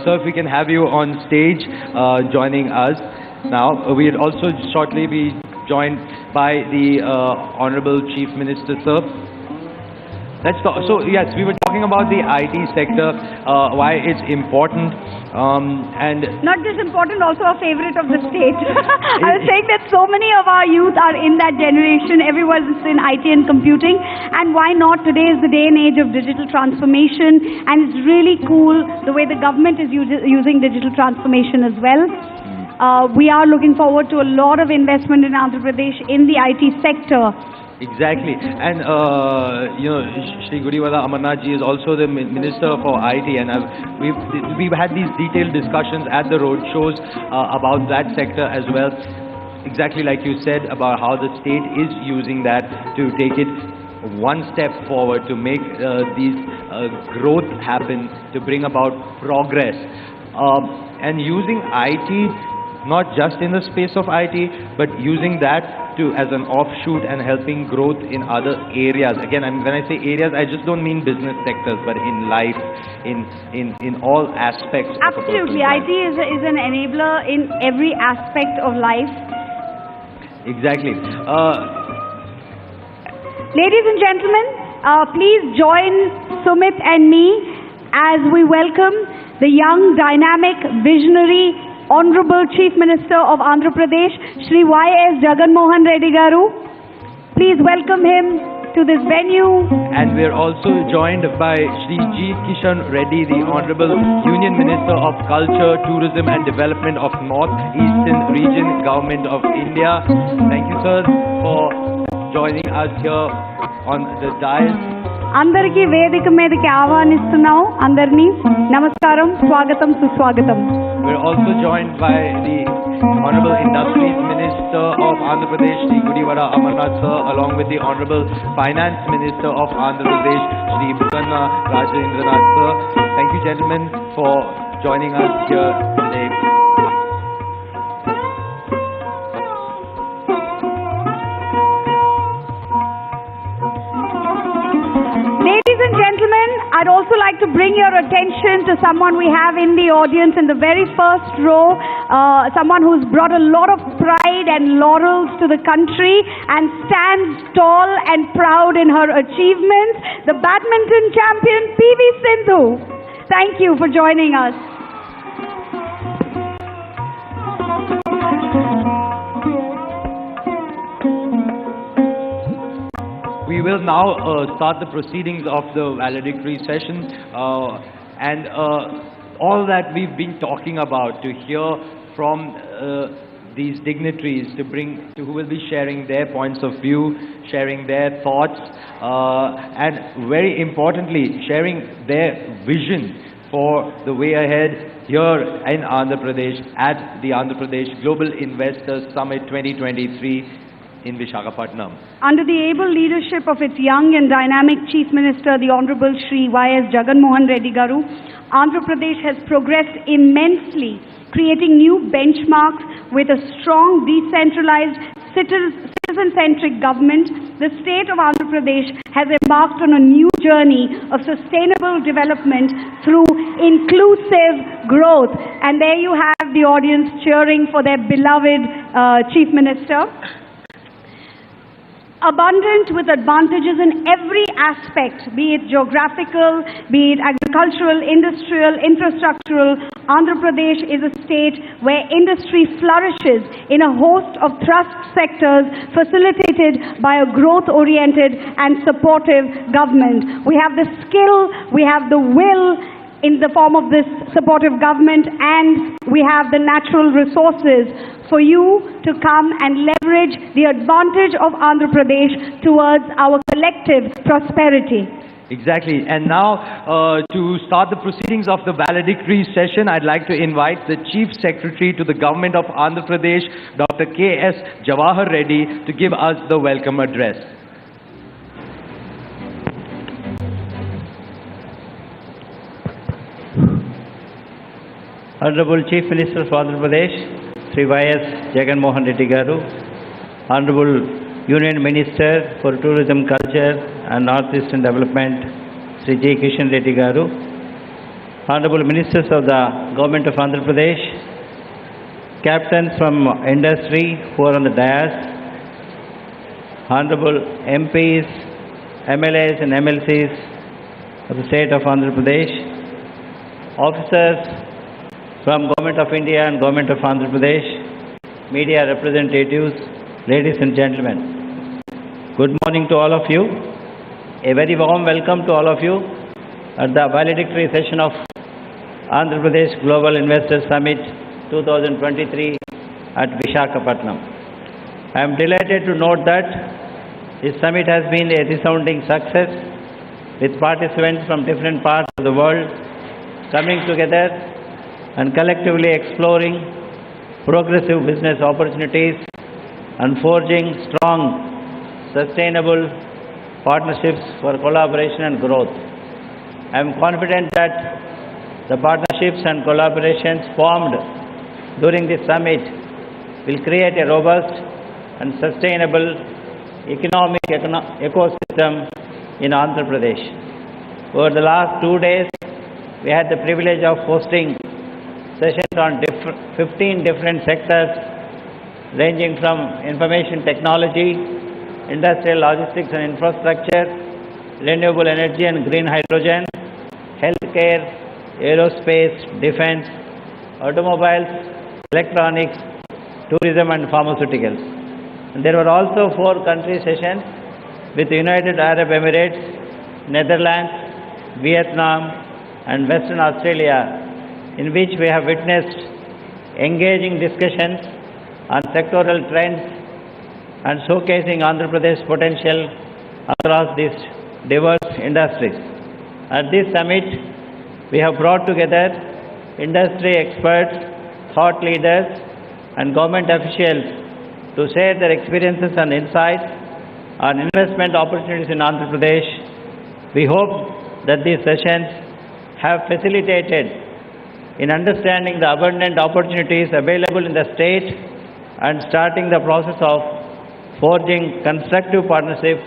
So if we can have you on stage joining us. Now, we'll also shortly be joined by the Honorable Chief Minister, sir. Let's talk. So yes, we were talking about the IT sector, why it's important, and not just important, also a favorite of the state. I was saying that so many of our youth are in that generation. Everyone's in IT and computing, and why not? Today is the day and age of digital transformation, and it's really cool the way the government is using digital transformation as well. We are looking forward to a lot of investment in Andhra Pradesh in the IT sector. Exactly, and you know, Shri Gudivada Amarnath ji is also the Minister for IT, and we've had these detailed discussions at the road shows about that sector as well. Exactly like you said about how the state is using that to take it one step forward to make these growth happen, to bring about progress, and using IT not just in the space of IT, but using that as an offshoot and helping growth in other areas. Again, when I say areas, I just don't mean business sectors, but in life, in all aspects. Absolutely, IT is an enabler in every aspect of life. Exactly. Ladies and gentlemen, please join Sumit and me as we welcome the young, dynamic, visionary, Honorable Chief Minister of Andhra Pradesh, Shri Y.S. Jagan Mohan Reddy Garu. Please welcome him to this venue. And we're also joined by Shri G. Kishan Reddy, the Honorable Union Minister of Culture, Tourism and Development of North Eastern Region, Government of India. Thank you, sir, for joining us here on the dais. అందరికీ వేదిక మీదకి ఆహ్వానిస్తున్నాం అందరినీ నమస్కారం స్వాగతం సుస్వాగతం. We're also joined by the Honorable Industries Minister of Andhra Pradesh, Shri Gudivada Amarnath sir, along with the Honorable Finance Minister of Andhra Pradesh, Shri Bukanna Rajendranath sir. Thank you, gentlemen, for joining us here today. Ladies and gentlemen, I'd also like to bring your attention to someone we have in the audience in the very first row, someone who's brought a lot of pride and laurels to the country and stands tall and proud in her achievements, the badminton champion PV Sindhu. Thank you for joining us. We will now start the proceedings of the valedictory session, and all that we've been talking about, to hear from these dignitaries, who will be sharing their points of view, sharing their thoughts, and very importantly, sharing their vision for the way ahead here in Andhra Pradesh at the Andhra Pradesh Global Investors Summit 2023 in Vishakhapatnam. Under the able leadership of its young and dynamic Chief Minister, the Honorable Shri Y.S. Jagan Mohan Reddy Garu, Andhra Pradesh has progressed immensely, creating new benchmarks with a strong, decentralized, citizen-centric government. The state of Andhra Pradesh has embarked on a new journey of sustainable development through inclusive growth. And there you have the audience cheering for their beloved Chief Minister. abundant with advantages in every aspect, be it geographical, be it agricultural, industrial, infrastructural. Andhra Pradesh is a state where industry flourishes in a host of thrust sectors facilitated by a growth-oriented and supportive government. We have the skill, we have the will in the form of this supportive government, and we have the natural resources for you to come and leverage the advantage of Andhra Pradesh towards our collective prosperity. Exactly. And now, to start the proceedings of the valedictory session, I'd like to invite the Chief Secretary to the Government of Andhra Pradesh, Dr. K.S. Jawahar Reddy, to give us the welcome address. Honorable Chief Minister of Andhra Pradesh, Sri Y.S. Jagan Mohan Reddy Garu, Honorable Union Minister for Tourism, Culture and Northeastern Development, Sri J. Kishan Reddy Garu, Honorable Ministers of the Government of Andhra Pradesh, Captains from industry who are on the dais, Honorable MPs, MLAs and MLCs of the State of Andhra Pradesh, officers from Government of India and Government of Andhra Pradesh, media representatives, ladies and gentlemen. Good morning to all of you. A very warm welcome to all of you at the valedictory session of Andhra Pradesh Global Investor Summit 2023 at Vishakhapatnam. I am delighted to note that this summit has been a resounding success, with participants from different parts of the world coming together and collectively exploring progressive business opportunities and forging strong, sustainable partnerships for collaboration and growth. I am confident that the partnerships and collaborations formed during this summit will create a robust and sustainable economic ecosystem in Andhra Pradesh. Over the last 2 days, we had the privilege of hosting sessions on 15 different sectors, ranging from information technology, industrial logistics and infrastructure, renewable energy and green hydrogen, healthcare, aerospace, defense, automobiles, electronics, tourism and pharmaceuticals. And there were also 4 country sessions with the United Arab Emirates, Netherlands, Vietnam and Western Australia, in which we have witnessed engaging discussions on sectoral trends and showcasing Andhra Pradesh potential across these diverse industries. At this summit, we have brought together industry experts, thought leaders and government officials to share their experiences and insights on investment opportunities in Andhra Pradesh. We hope that these sessions have facilitated in understanding the abundant opportunities available in the state and starting the process of forging constructive partnerships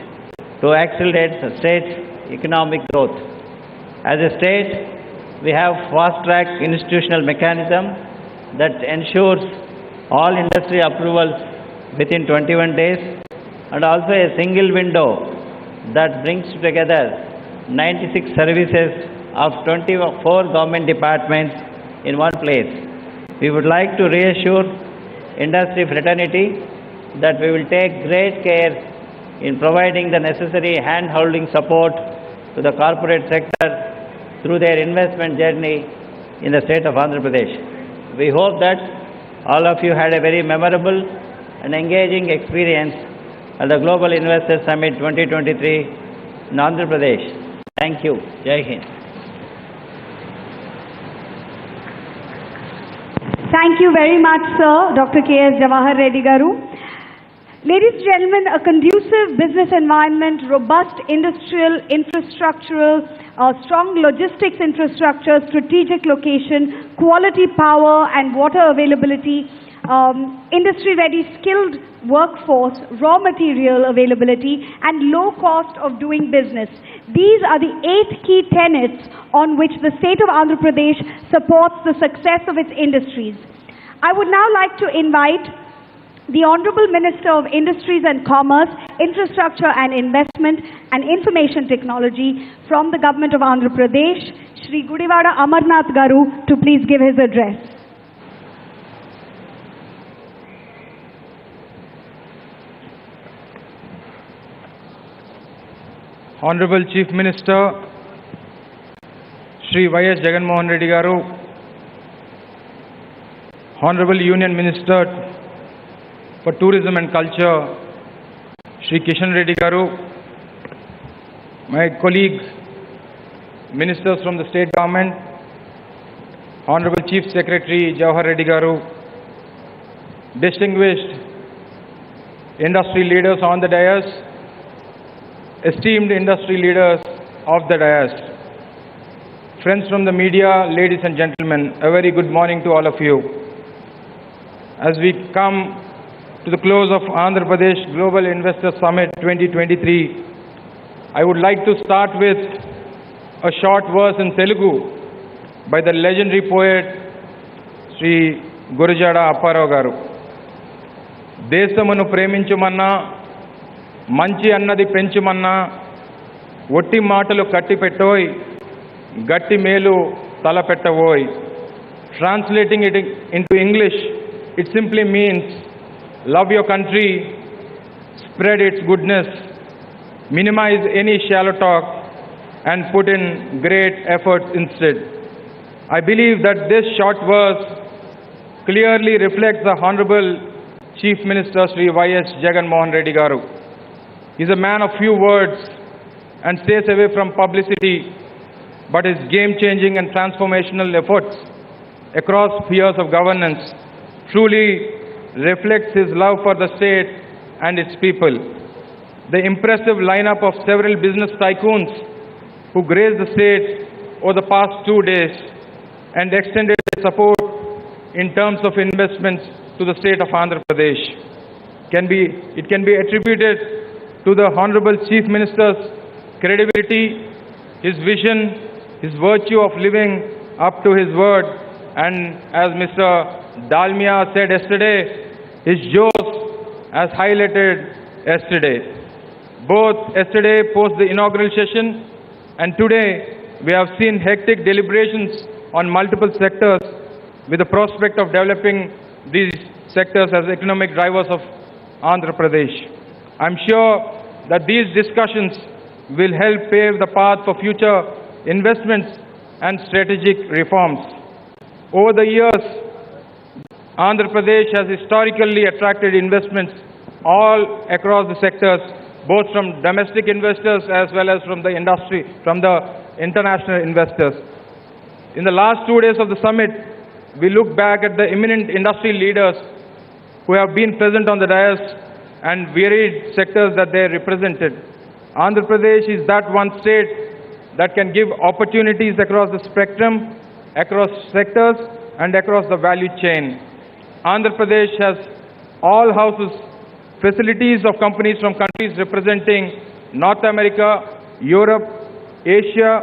to accelerate the state's economic growth. As a state, we have fast-track institutional mechanism that ensures all industry approvals within 21 days and also a single window that brings together 96 services of 24 government departments in one place. We would like to reassure industry fraternity that we will take great care in providing the necessary hand-holding support to the corporate sector through their investment journey in the state of Andhra Pradesh. We hope that all of you had a very memorable and engaging experience at the Global Investor Summit 2023 in Andhra Pradesh. Thank you. Jai Hind. Thank you very much, sir, Dr. K.S. Jawahar Reddy Garu. Ladies and gentlemen, a conducive business environment, robust industrial, infrastructural, strong logistics infrastructure, strategic location, quality power and water availability, industry-ready skilled workforce, raw material availability, and low cost of doing business. These are the 8 key tenets on which the state of Andhra Pradesh supports the success of its industries. I would now like to invite the Honorable Minister of Industries and Commerce, Infrastructure and Investment and Information Technology from the Government of Andhra Pradesh, Shri Gudivada Amarnath Garu, to please give his address. Honorable Chief Minister, Shri Y.S. Jagan Mohan Reddy Garu, Honorable Union Minister for Tourism and Culture, Shri Kishan Reddy Garu, my colleagues, ministers from the state government, Honorable Chief Secretary Jawahar Reddy Garu, distinguished industry leaders on the dais, esteemed industry leaders of the dais, friends from the media, ladies and gentlemen, a very good morning to all of you. As we come to the close of Andhra Pradesh Global Investor Summit 2023, I would like to start with a short verse in Telugu by the legendary poet Sri Gurujada Apparao Garu. Desamunu preminchumanna మంచి అన్నది పెంచుమన్నా ఒట్టి మాటలు కట్టి పెట్టోయ్ గట్టి మేలు తలపెట్టవోయ్. Translating it into English, it simply means love your country, spread its goodness, minimize any shallow talk and put in great efforts instead. I believe that this short verse clearly reflects the Honorable Chief Minister Sri Y.S. Jagan Mohan Reddy Garu. He is a man of few words and stays away from publicity, but his game-changing and transformational efforts across spheres of governance truly reflects his love for the state and its people. The impressive lineup of several business tycoons who graced the state over the past 2 days and extended support in terms of investments to the state of Andhra Pradesh can be attributed to the Honorable Chief Minister's credibility, his vision, his virtue of living up to his word, and as Mr. Dalmia said yesterday, his Joes as highlighted yesterday. Both yesterday post the inaugural session and today we have seen hectic deliberations on multiple sectors with the prospect of developing these sectors as economic drivers of Andhra Pradesh. I'm sure that these discussions will help pave the path for future investments and strategic reforms. Over the years, Andhra Pradesh has historically attracted investments all across the sectors, both from domestic investors as well as from the industry, from the international investors. In the last 2 days of the summit, we look back at the eminent industry leaders who have been present on the dais and varied sectors that they represented. Andhra Pradesh is that one state that can give opportunities across the spectrum, across sectors and across the value chain. Andhra Pradesh has all houses, facilities of companies from countries representing North America, Europe, Asia,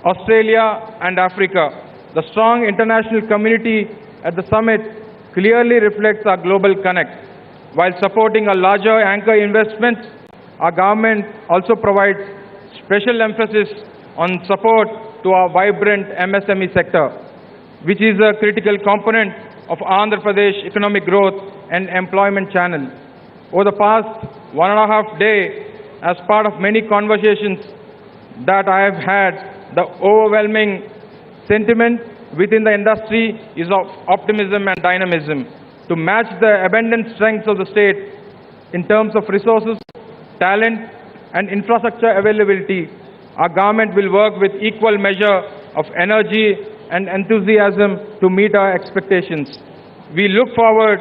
Australia and Africa. The strong international community at the summit clearly reflects our global connect. While supporting a larger anchor investments, our government also provides special emphasis on support to our vibrant MSME sector, which is a critical component of Andhra Pradesh economic growth and employment channel. Over the past 1.5 days, as part of many conversations that I have had, the overwhelming sentiment within the industry is of optimism and dynamism. To match the abundant strengths of the state in terms of resources, talent and infrastructure availability, our government will work with equal measure of energy and enthusiasm to meet our expectations. We look forward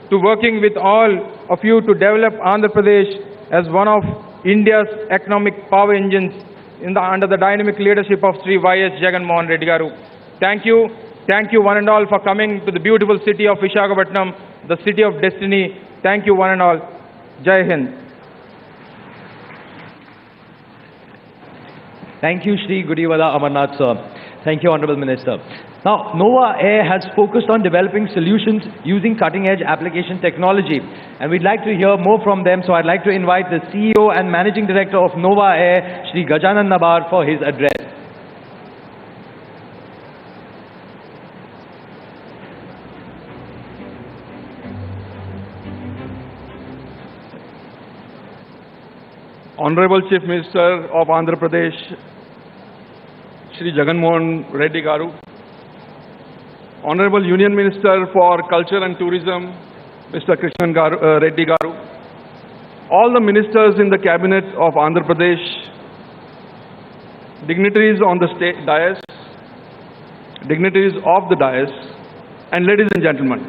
to working with all of you to develop Andhra Pradesh as one of India's economic power engines under the dynamic leadership of Sri Y.S. Jagan Mohan Reddy Garu. Thank you one and all for coming to the beautiful city of Vishakhapatnam, the city of destiny. Thank you one and all. Jai Hind. Thank you, Shri Gudivada Amarnath, sir. Thank you, Honorable Minister. Now, Nova Air has focused on developing solutions using cutting-edge application technology. And we'd like to hear more from them, so I'd like to invite the CEO and Managing Director of Nova Air, Shri Gajanan Nabar, for his address. Honorable Chief Minister of Andhra Pradesh, Shri Jagan Mohan Reddy Garu, Honorable Union Minister for Culture and Tourism, Mr. Krishnan Reddy Garu, all the ministers in the cabinet of Andhra Pradesh, dignitaries on the state dais, dignitaries of the dais, and ladies and gentlemen.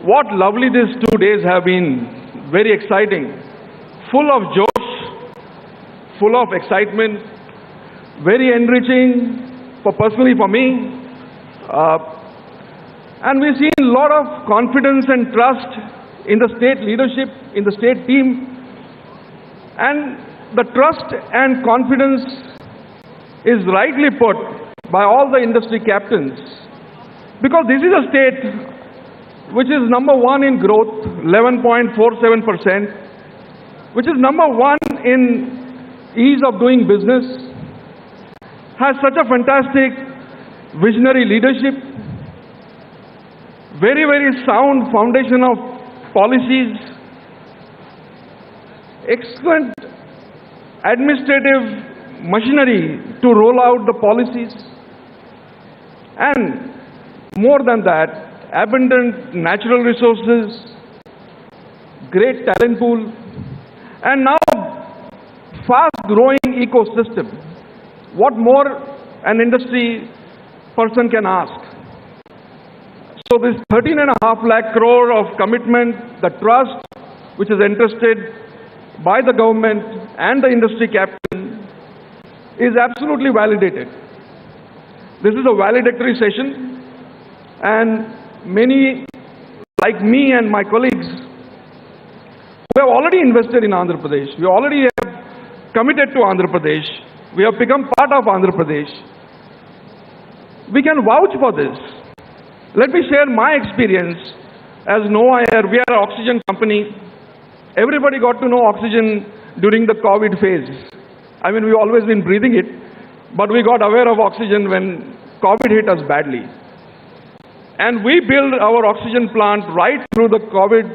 What lovely these 2 days have been, very exciting, full of joy, full of excitement, very enriching personally for me. And we've seen a lot of confidence and trust in the state leadership, in the state team. And the trust and confidence is rightly put by all the industry captains. Because this is a state which is number one in growth, 11.47%, which is number one in ease of doing business, has such a fantastic visionary leadership, very, very sound foundation of policies, excellent administrative machinery to roll out the policies, and more than that, abundant natural resources, great talent pool, and now fast-growing ecosystem. What more an industry person can ask? So this 13.5 lakh crore of commitment, the trust which is entrusted by the government and the industry captain is absolutely validated. This is a validatory session, and many like me and my colleagues who have already invested in Andhra Pradesh, we already have committed to Andhra Pradesh, we have become part of Andhra Pradesh, we can vouch for this. Let me share my experience as Nova Air. We are an oxygen company. Everybody got to know oxygen during the COVID phase. I mean, we've always been breathing it, but we got aware of oxygen when COVID hit us badly. And we built our oxygen plant right through the COVID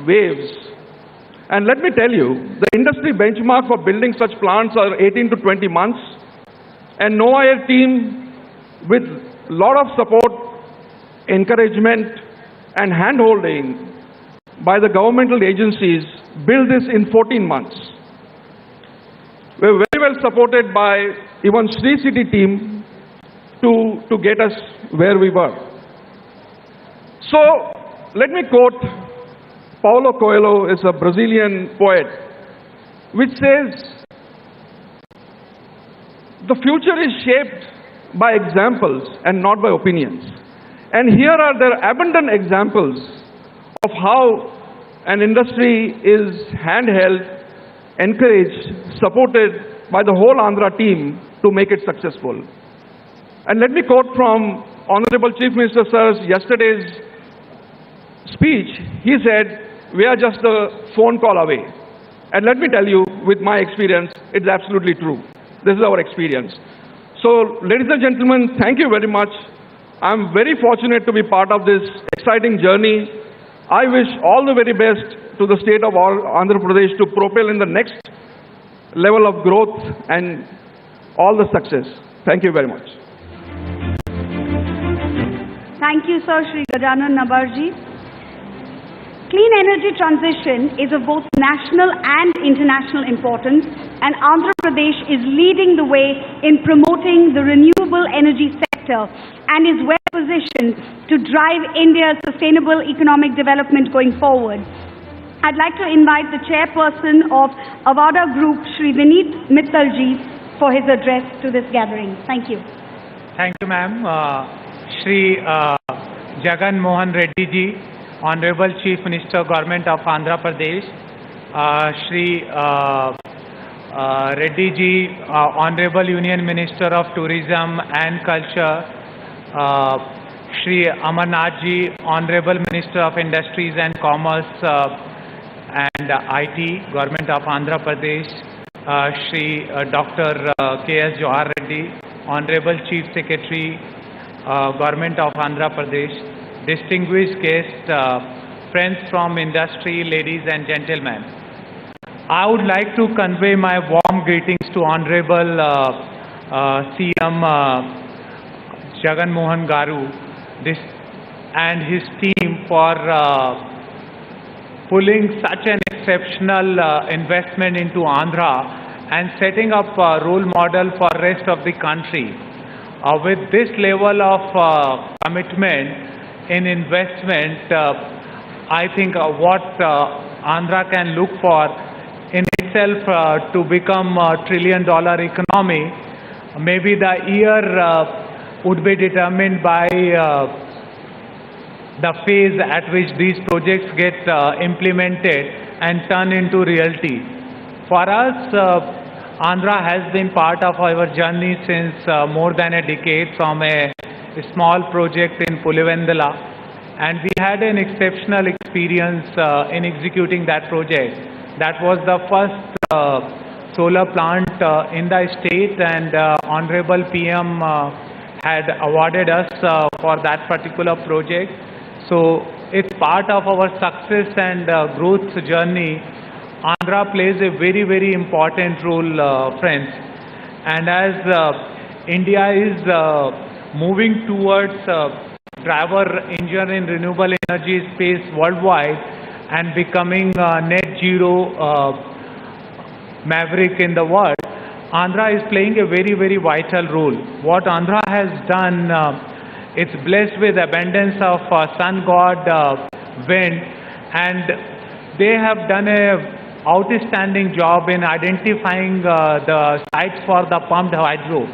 waves. And let me tell you, the industry benchmark for building such plants are 18 to 20 months. And Nova Air team, with a lot of support, encouragement, and hand-holding by the governmental agencies, built this in 14 months. We were very well supported by even Sri City team to get us where we were. So, let me quote Paulo Coelho, is a Brazilian poet, which says, the future is shaped by examples and not by opinions. And here are there abundant examples of how an industry is handheld, encouraged, supported by the whole Andhra team to make it successful. And let me quote from Honorable Chief Minister Sir's yesterday's speech. He said, we are just a phone call away. And let me tell you, with my experience, it's absolutely true. This is our experience. So, ladies and gentlemen, thank you very much. I'm very fortunate to be part of this exciting journey. I wish all the very best to the state of Andhra Pradesh to propel in the next level of growth and all the success. Thank you very much. Thank you, Sir Shri Gajanan Nabarji. Clean energy transition is of both national and international importance, and Andhra Pradesh is leading the way in promoting the renewable energy sector and is well positioned to drive India's sustainable economic development going forward. I'd like to invite the chairperson of Avada Group, Shri Vineet Mittalji, for his address to this gathering. Thank you. Thank you, ma'am. Shri Jagan Mohan Reddy ji, Honorable Chief Minister, Government of Andhra Pradesh, Shri Reddy ji, Honorable Union Minister of Tourism and Culture, Shri Amarnath Ji, Honorable Minister of Industries and Commerce and IT, Government of Andhra Pradesh, Shri Dr. K.S. Johar Reddy, Honorable Chief Secretary, Government of Andhra Pradesh, distinguished guests, friends from industry, ladies and gentlemen. I would like to convey my warm greetings to Honorable CM Jagan Mohan Garu and his team for pulling such an exceptional investment into Andhra and setting up a role model for rest of the country. With this level of commitment in investment, I think what Andhra can look for in itself to become a $1 trillion economy, maybe the year would be determined by the phase at which these projects get implemented and turn into reality. For us, Andhra has been part of our journey since more than a decade, from a small project in Pulivendala, and we had an exceptional experience in executing that project. That was the first solar plant in the state, and Honorable PM had awarded us for that particular project. So it's part of our success and growth journey. Andhra plays a very, very important role, friends. And as India is moving towards driver engine in renewable energy space worldwide and becoming net zero maverick in the world, Andhra is playing a very, very vital role. What Andhra has done, it's blessed with abundance of sun god, wind, and they have done a outstanding job in identifying the sites for the pumped hydro.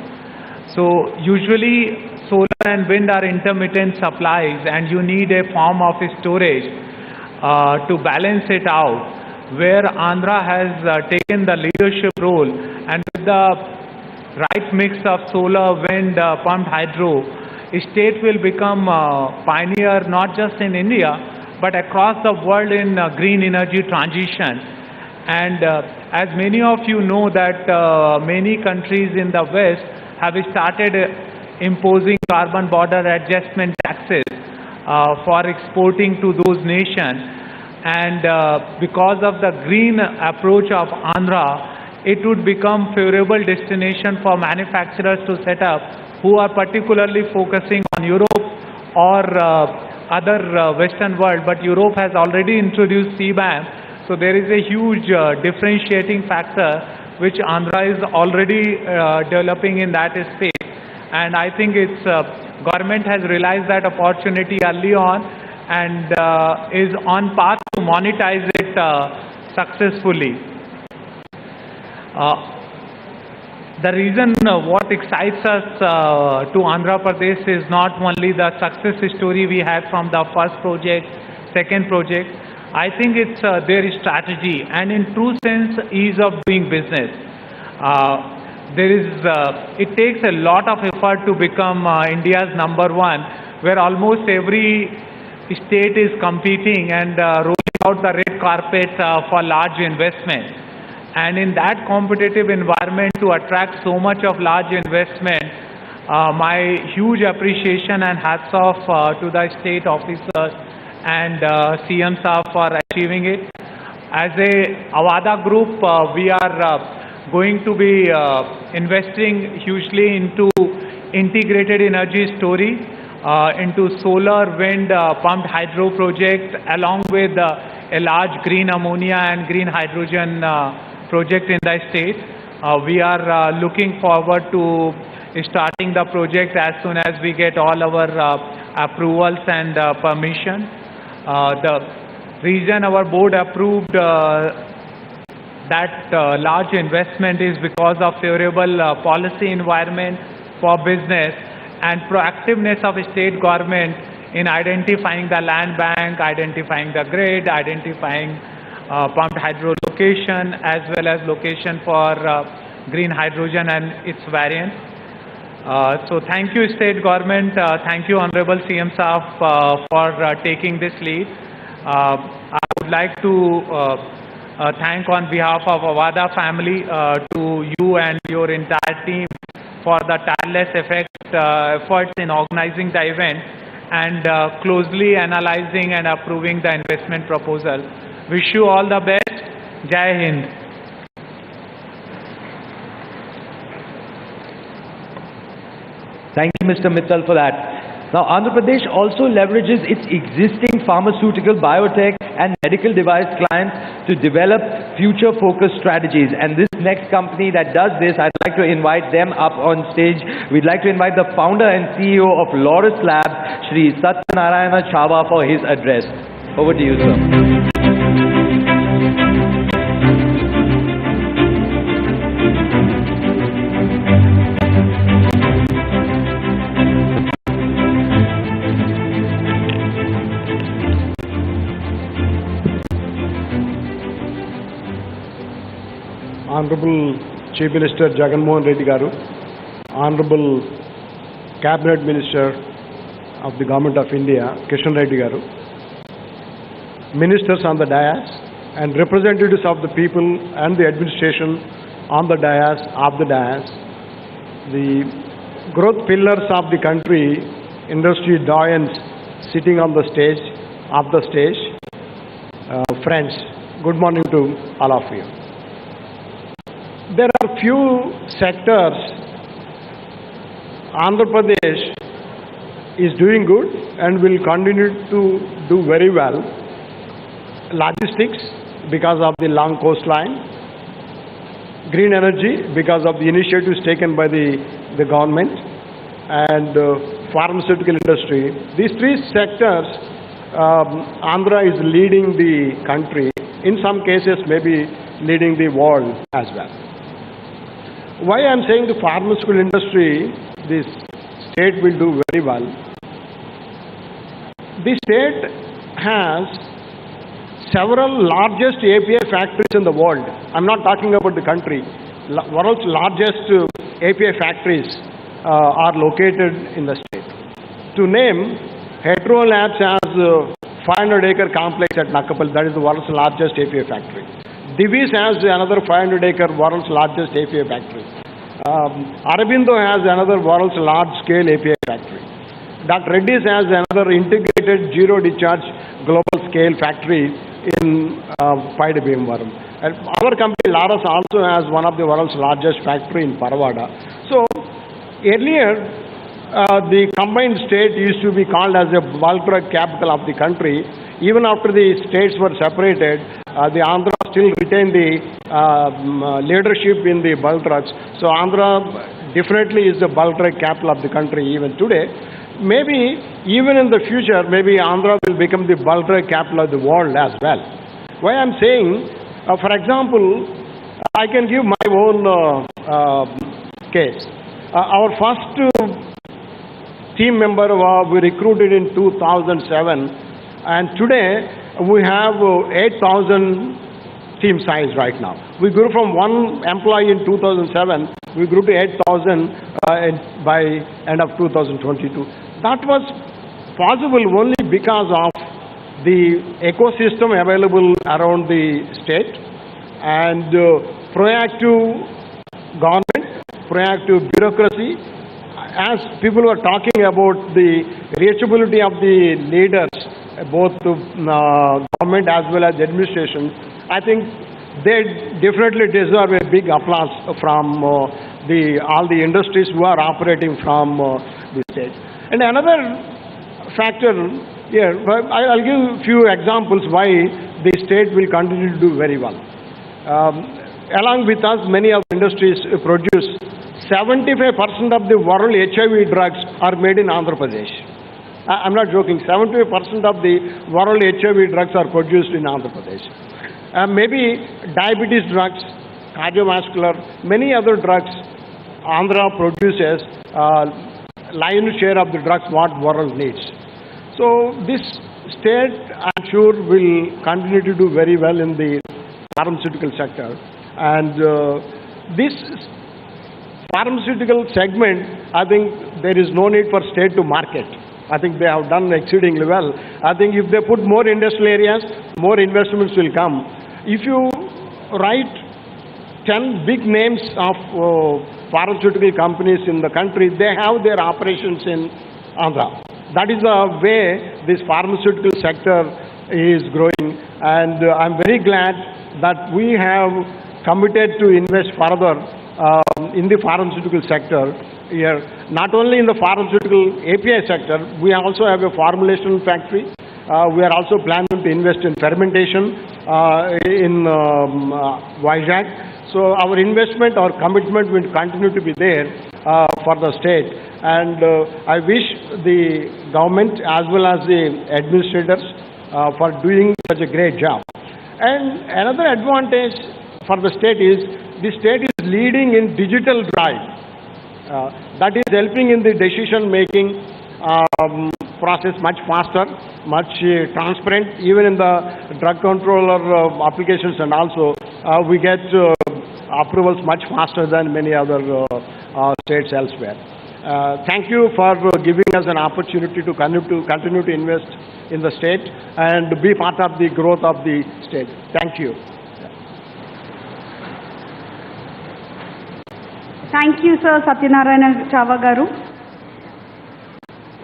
So usually solar and wind are intermittent supplies, and you need a form of storage to balance it out, where Andhra has taken the leadership role, and with the right mix of solar, wind, pumped hydro, state will become pioneer not just in India but across the world in green energy transition. And as many of you know that many countries in the West have started imposing carbon border adjustment taxes for exporting to those nations. And because of the green approach of Andhra, it would become favorable destination for manufacturers to set up, who are particularly focusing on Europe or other Western world. But Europe has already introduced CBAM, so there is a huge differentiating factor which Andhra is already developing in that space. And I think its government has realized that opportunity early on and is on path to monetize it successfully. The reason what excites us to Andhra Pradesh is not only the success story we had from the first project, second project. I think it's their strategy and in true sense ease of doing business. It takes a lot of effort to become India's #1, where almost every state is competing and rolling out the red carpet for large investment. And in that competitive environment, to attract so much of large investment, my huge appreciation and hats off to the state officers and CM Saab for achieving it. As a Avada group, we are going to be investing hugely into integrated energy story, into solar, wind, pumped hydro project, along with a large green ammonia and green hydrogen project in the state. We are looking forward to starting the project as soon as we get all our approvals and permission. The reason our board approved that large investment is because of favorable policy environment for business and proactiveness of state government in identifying the land bank, identifying the grid, identifying pumped hydro location, as well as location for green hydrogen and its variants. So thank you, State Government. Thank you, Honorable CM Saab, for taking this lead. I would like to thank on behalf of Avada family to you and your entire team for the tireless efforts in organizing the event and closely analyzing and approving the investment proposal. Wish you all the best. Jai Hind. Thank you, Mr. Mittal, for that. Now, Andhra Pradesh also leverages its existing pharmaceutical, biotech and medical device clients to develop future-focused strategies. And this next company that does this, I'd like to invite them up on stage. We'd like to invite the founder and CEO of Laurus Labs, Shri Satyanarayana Chava, for his address. Over to you, sir. Honorable Chief Minister Jagan Mohan Reddy Garu, Honorable Cabinet Minister of the Government of India, Kishan Reddy Garu, Ministers on the dais and representatives of the people and the administration on the dais, the growth pillars of the country, industry doyens sitting on the stage, friends, good morning to all of you. There are few sectors Andhra Pradesh is doing good and will continue to do very well. Logistics, because of the long coastline. Green energy, because of the initiatives taken by the government. And pharmaceutical industry. These three sectors, Andhra is leading the country. In some cases, maybe leading the world as well. Why I am saying the pharmaceutical industry, this state will do very well. The state has several largest API factories in the world. I'm not talking about the country. World's largest API factories are located in the state. To name, Hetero Labs has a 500-acre complex at Nakapal. That is the world's largest API factory. Divi's has another 500-acre world's largest API factory. Aurobindo has another world's large-scale API factory. Dr. Reddy's has another integrated zero-discharge global-scale factory in Paida Bhimavaram. And our company, Laurus, also has one of the world's largest factory in Paravada. So, earlier, the combined state used to be called as a bulk drug capital of the country. Even after the states were separated, the Andhra still retained the leadership in the bulk drugs. So Andhra definitely is the bulk drug capital of the country even today. Maybe even in the future, maybe Andhra will become the bulk drug capital of the world as well. Why I'm saying, for example, I can give my own case. Our first team member we recruited in 2007. And today, we have 8,000 team size right now. We grew from 1 employee in 2007, we grew to 8,000 by end of 2022. That was possible only because of the ecosystem available around the state and proactive government, proactive bureaucracy. As people were talking about the reachability of the leaders, both government as well as administration, I think they definitely deserve a big applause from all the industries who are operating from the state. And another factor here, I'll give a few examples why the state will continue to do very well. Along with us, many of the industries produce 75% of the world HIV drugs are made in Andhra Pradesh. I'm not joking. 75% of the world HIV drugs are produced in Andhra Pradesh. Maybe diabetes drugs, cardiovascular, many other drugs, Andhra produces lion's share of the drugs what world needs. So this state, I'm sure, will continue to do very well in the pharmaceutical sector. And this pharmaceutical segment, I think there is no need for state to market. I think they have done exceedingly well. I think if they put more industrial areas, more investments will come. If you write 10 big names of pharmaceutical companies in the country, they have their operations in Andhra. That is the way this pharmaceutical sector is growing, and I'm very glad that we have committed to invest further in the pharmaceutical sector here. Not only in the pharmaceutical API sector, we also have a formulation factory. We are also planning to invest in fermentation in Vizag. So our investment, our commitment will continue to be there for the state. And I wish the government as well as the administrators for doing such a great job. And another advantage for the state is leading in digital drive. That is helping in the decision-making process much faster, much transparent. Even in the drug controller applications, and also we get approvals much faster than many other states elsewhere. Thank you for giving us an opportunity to continue to invest in the state and be part of the growth of the state. Thank you. Thank you, Sir Satyanarayana Chava Garu.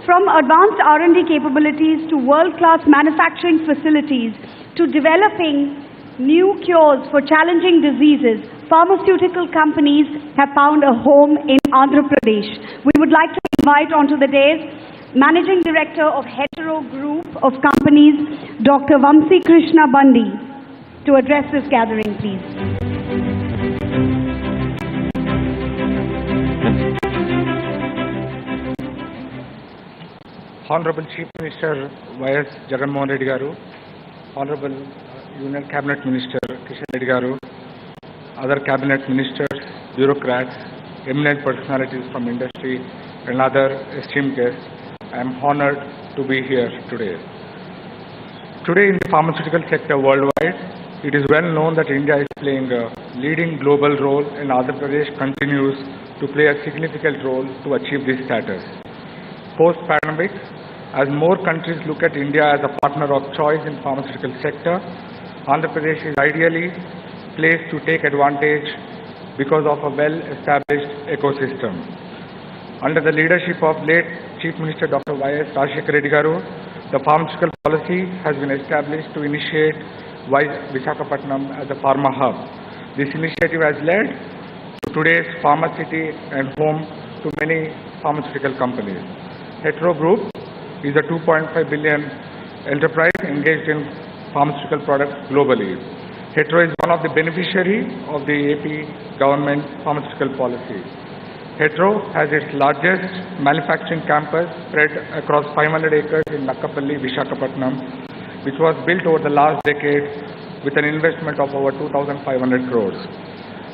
From advanced R&D capabilities to world-class manufacturing facilities to developing new cures for challenging diseases, pharmaceutical companies have found a home in Andhra Pradesh. We would like to invite onto the dais Managing Director of Hetero Group of Companies, Dr. Vamsi Krishna Bandi, to address this gathering, please. Honorable Chief Minister Y.S. Jagan Mohan Reddy Garu, Honorable Union Cabinet Minister Kishan Reddy Garu, other Cabinet Ministers, bureaucrats, eminent personalities from industry, and other esteemed guests, I am honored to be here today. Today in the pharmaceutical sector worldwide, it is well known that India is playing a leading global role, and Andhra Pradesh continues to play a significant role to achieve this status. Post-pandemic, as more countries look at India as a partner of choice in the pharmaceutical sector, Andhra Pradesh is ideally placed to take advantage because of a well-established ecosystem. Under the leadership of late Chief Minister Dr. Y.S. Rajshekar Reddy Garu, the pharmaceutical policy has been established to initiate Vishakhapatnam as a pharma hub. This initiative has led to today's pharma city and home to many pharmaceutical companies. Hetero Group is a 2.5 billion enterprise engaged in pharmaceutical products globally. Hetero is one of the beneficiaries of the AP government pharmaceutical policy. Hetero has its largest manufacturing campus spread across 500 acres in Nakkapalli, Vishakhapatnam, which was built over the last decade with an investment of over 2,500 crores.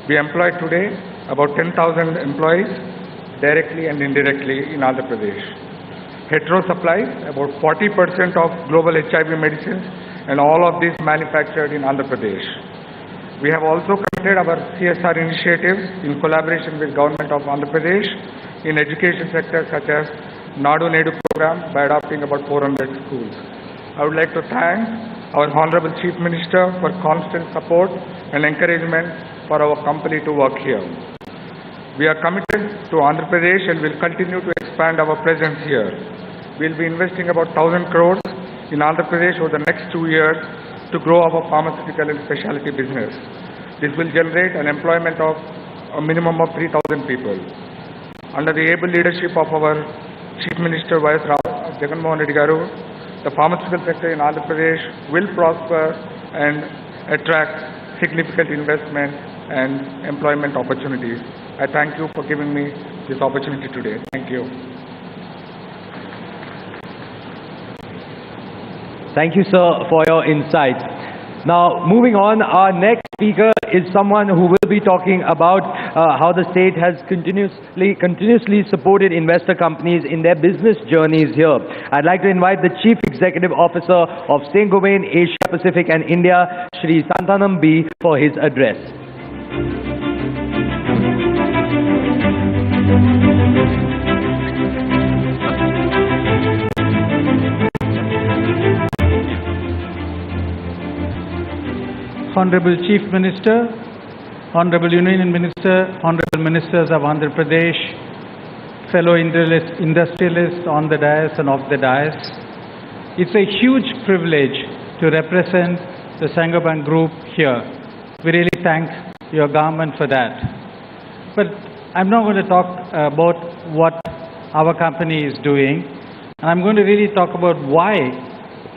We employ today about 10,000 employees directly and indirectly in Andhra Pradesh. Hetero supplies about 40% of global HIV medicines, and all of this manufactured in Andhra Pradesh. We have also committed our CSR initiatives in collaboration with Government of Andhra Pradesh in education sectors such as Nadu Nedu program by adopting about 400 schools. I would like to thank our Honorable Chief Minister for constant support and encouragement for our company to work here. We are committed to Andhra Pradesh and will continue to expand our presence here. We will be investing about 1,000 crores in Andhra Pradesh over the next 2 years to grow our pharmaceutical and specialty business. This will generate an employment of a minimum of 3,000 people. Under the able leadership of our Chief Minister Y.S. Jagan Mohan Reddy Garu, the pharmaceutical sector in Andhra Pradesh will prosper and attract significant investment and employment opportunities. I thank you for giving me this opportunity today. Thank you. Thank you, sir, for your insights. Now, moving on, our next speaker is someone who will be talking about how the state has continuously supported investor companies in their business journeys here. I'd like to invite the Chief Executive Officer of Saint-Gobain, Asia Pacific and India, Shri Santhanam B, for his address. Honorable Chief Minister, Honorable Union Minister, Honorable Ministers of Andhra Pradesh, fellow industrialists on the dais and off the dais. It's a huge privilege to represent the Sangaban Group here. We really thank your government for that. But I'm not going to talk about what our company is doing. And I'm going to really talk about why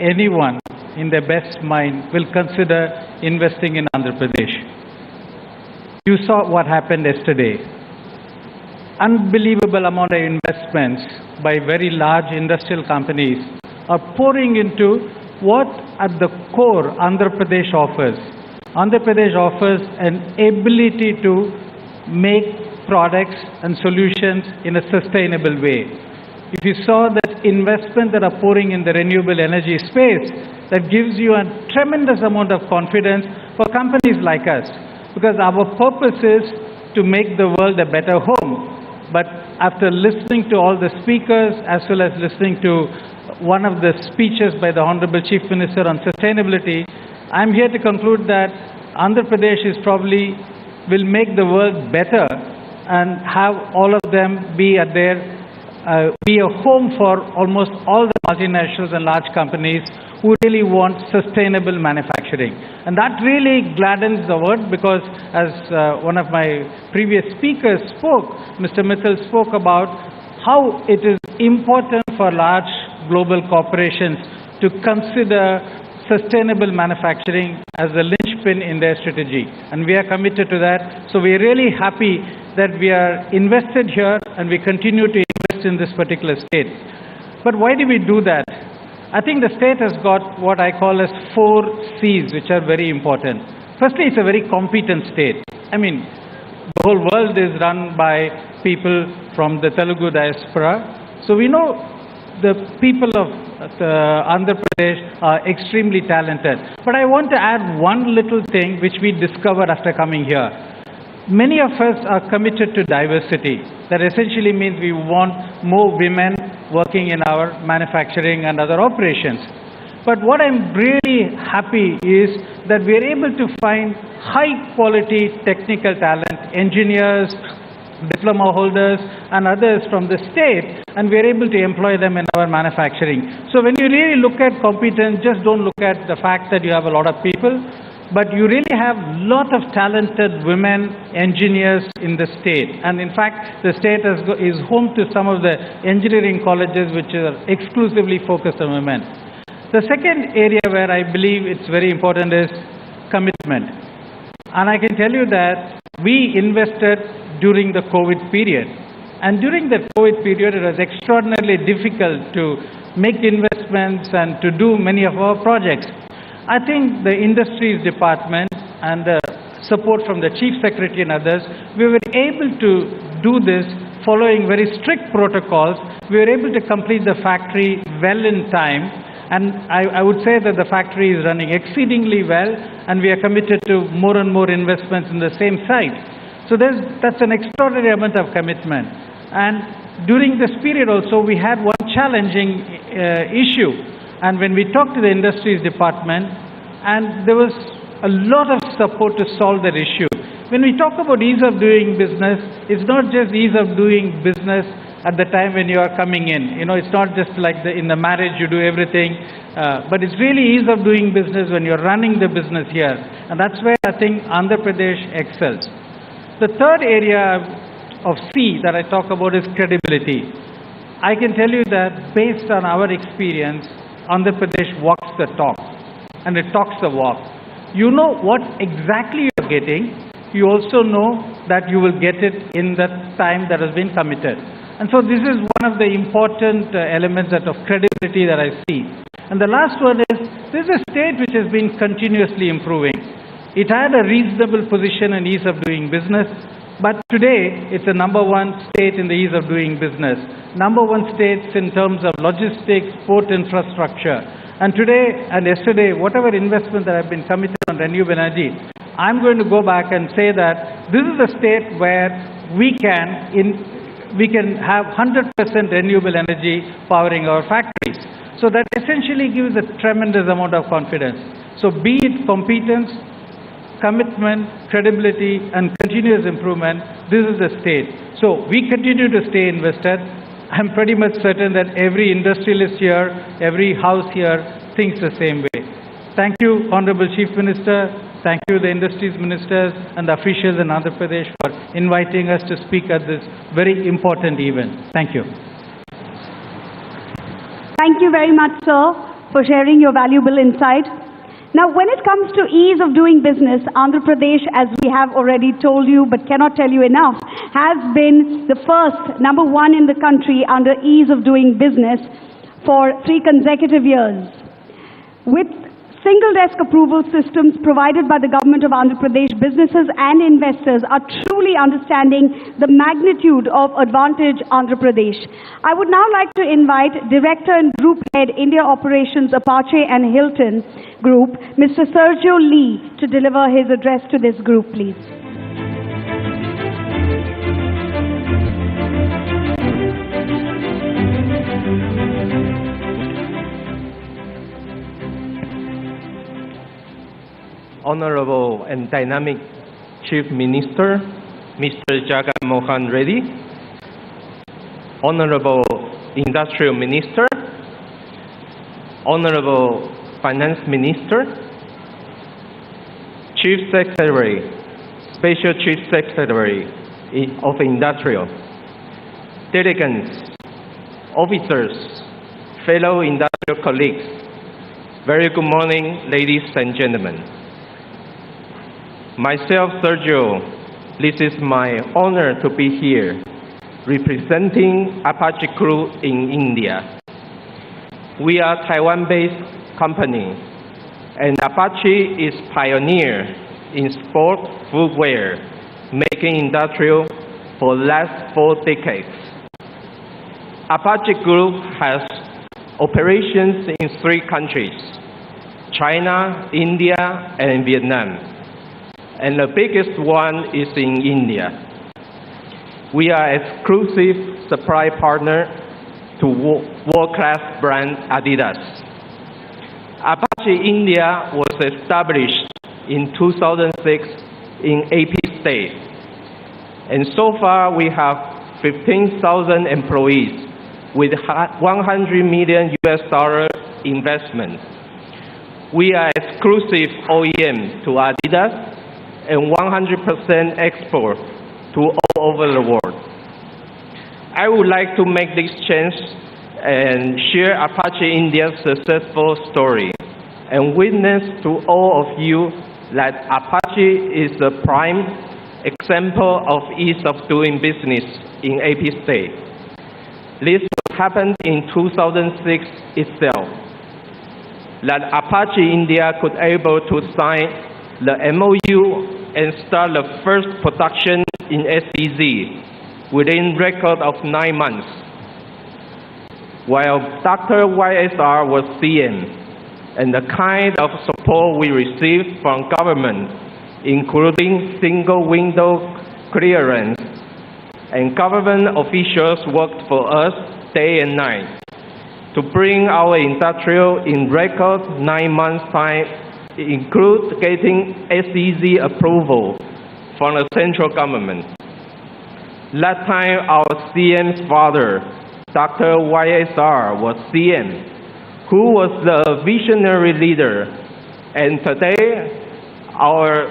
anyone in their best mind will consider investing in Andhra Pradesh. You saw what happened yesterday. Unbelievable amount of investments by very large industrial companies are pouring into what at the core Andhra Pradesh offers. Andhra Pradesh offers an ability to make products and solutions in a sustainable way. If you saw that investment that are pouring in the renewable energy space, that gives you a tremendous amount of confidence for companies like us. Because our purpose is to make the world a better home. But after listening to all the speakers, as well as listening to one of the speeches by the Honorable Chief Minister on sustainability, I'm here to conclude that Andhra Pradesh is probably will make the world better and have all of them be at their be a home for almost all the multinationals and large companies who really want sustainable manufacturing. And that really gladdens the world, because as one of my previous speakers spoke, Mr. Mittal spoke about how it is important for large global corporations to consider sustainable manufacturing as a linchpin in their strategy. And we are committed to that. So we are really happy that we are invested here and we continue to invest in this particular state. But why do we do that? I think the state has got what I call as 4 C's, which are very important. Firstly, it's a very competent state. I mean, the whole world is run by people from the Telugu diaspora. So we know the people of Andhra Pradesh are extremely talented. But I want to add one little thing which we discovered after coming here. Many of us are committed to diversity. That essentially means we want more women working in our manufacturing and other operations. But what I'm really happy is that we're able to find high quality technical talent, engineers, diploma holders and others from the state, and we're able to employ them in our manufacturing. So when you really look at competence, just don't look at the fact that you have a lot of people, but you really have a lot of talented women engineers in the state. And in fact, the state is home to some of the engineering colleges which are exclusively focused on women. The second area where I believe it's very important is commitment. And I can tell you that we invested during the COVID period. And during the COVID period, it was extraordinarily difficult to make investments and to do many of our projects. I think the industries department and the support from the chief secretary and others, we were able to do this following very strict protocols. We were able to complete the factory well in time. And I would say that the factory is running exceedingly well, and we are committed to more and more investments in the same site. So that's an extraordinary amount of commitment. And during this period also, we had one challenging issue. And when we talked to the industries department, and there was a lot of support to solve that issue. When we talk about ease of doing business, it's not just ease of doing business at the time when you are coming in. You know, it's not just like in the marriage you do everything, but it's really ease of doing business when you're running the business here. And that's where I think Andhra Pradesh excels. The third area of C that I talk about is credibility. I can tell you that based on our experience, Andhra Pradesh walks the talk and it talks the walk. You know what exactly you're getting. You also know that you will get it in the time that has been committed. And so this is one of the important elements of credibility that I see. And the last one is, this is a state which has been continuously improving. It had a reasonable position in ease of doing business, but today it's the #1 state in the ease of doing business. #1 states in terms of logistics, port infrastructure. And today and yesterday, whatever investment that have been committed on renewable energy, I'm going to go back and say that this is a state where we can have 100% renewable energy powering our factories. So that essentially gives a tremendous amount of confidence. So be it competence, commitment, credibility, and continuous improvement, this is the state. So we continue to stay invested. I'm pretty much certain that every industrialist here, every house here thinks the same way. Thank you, Honorable Chief Minister. Thank you, the industries ministers and the officials in Andhra Pradesh for inviting us to speak at this very important event. Thank you. Thank you very much, sir, for sharing your valuable insight. Now, when it comes to ease of doing business, Andhra Pradesh, as we have already told you but cannot tell you enough, has been the first, number one in the country under ease of doing business for 3 consecutive years. With single desk approval systems provided by the government of Andhra Pradesh, businesses and investors are truly understanding the magnitude of advantage Andhra Pradesh. I would now like to invite Director and Group Head, India Operations, Apache and Hilton Group, Mr. Sergio Lee, to deliver his address to this group, please. Honorable and dynamic Chief Minister, Mr. Jagan Mohan Reddy, Honorable Industrial Minister, Honorable Finance Minister, Chief Secretary, Special Chief Secretary of Industrial, delegates, officers, fellow industrial colleagues, very good morning, ladies and gentlemen. Myself, Sergio, this is my honor to be here, representing Apache Group in India. We are a Taiwan-based company, and Apache is pioneer in sport footwear, making industrial for the last 4 decades. Apache Group has operations in 3 countries, China, India, and Vietnam. And the biggest one is in India. We are exclusive supply partner to world-class brand Adidas. Apache India was established in 2006 in AP State. And so far we have 15,000 employees with $100 million investment. We are exclusive OEM to Adidas and 100% export to all over the world. I would like to make this change and share Apache India's successful story and witness to all of you that Apache is a prime example of ease of doing business in AP State. This happened in 2006 itself, that Apache India could able to sign the MOU and start the first production in SEZ within record of 9 months, while Dr. YSR was CM, and the kind of support we received from government, including single window clearance, and government officials worked for us day and night to bring our industrial in record 9 months time, include getting SEZ approval from the central government. That time, our CM's father, Dr. YSR, was CM, who was the visionary leader. And today, our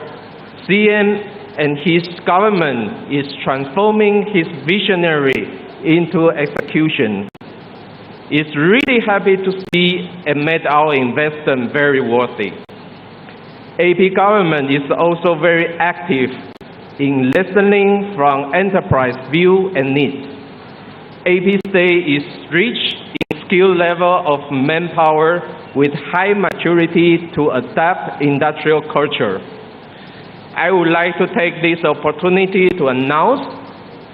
CM and his government is transforming his visionary into execution. It's really happy to see and make our investment very worthy. AP government is also very active in listening from enterprise view and needs. AP State is rich in skill level of manpower with high maturity to adapt industrial culture. I would like to take this opportunity to announce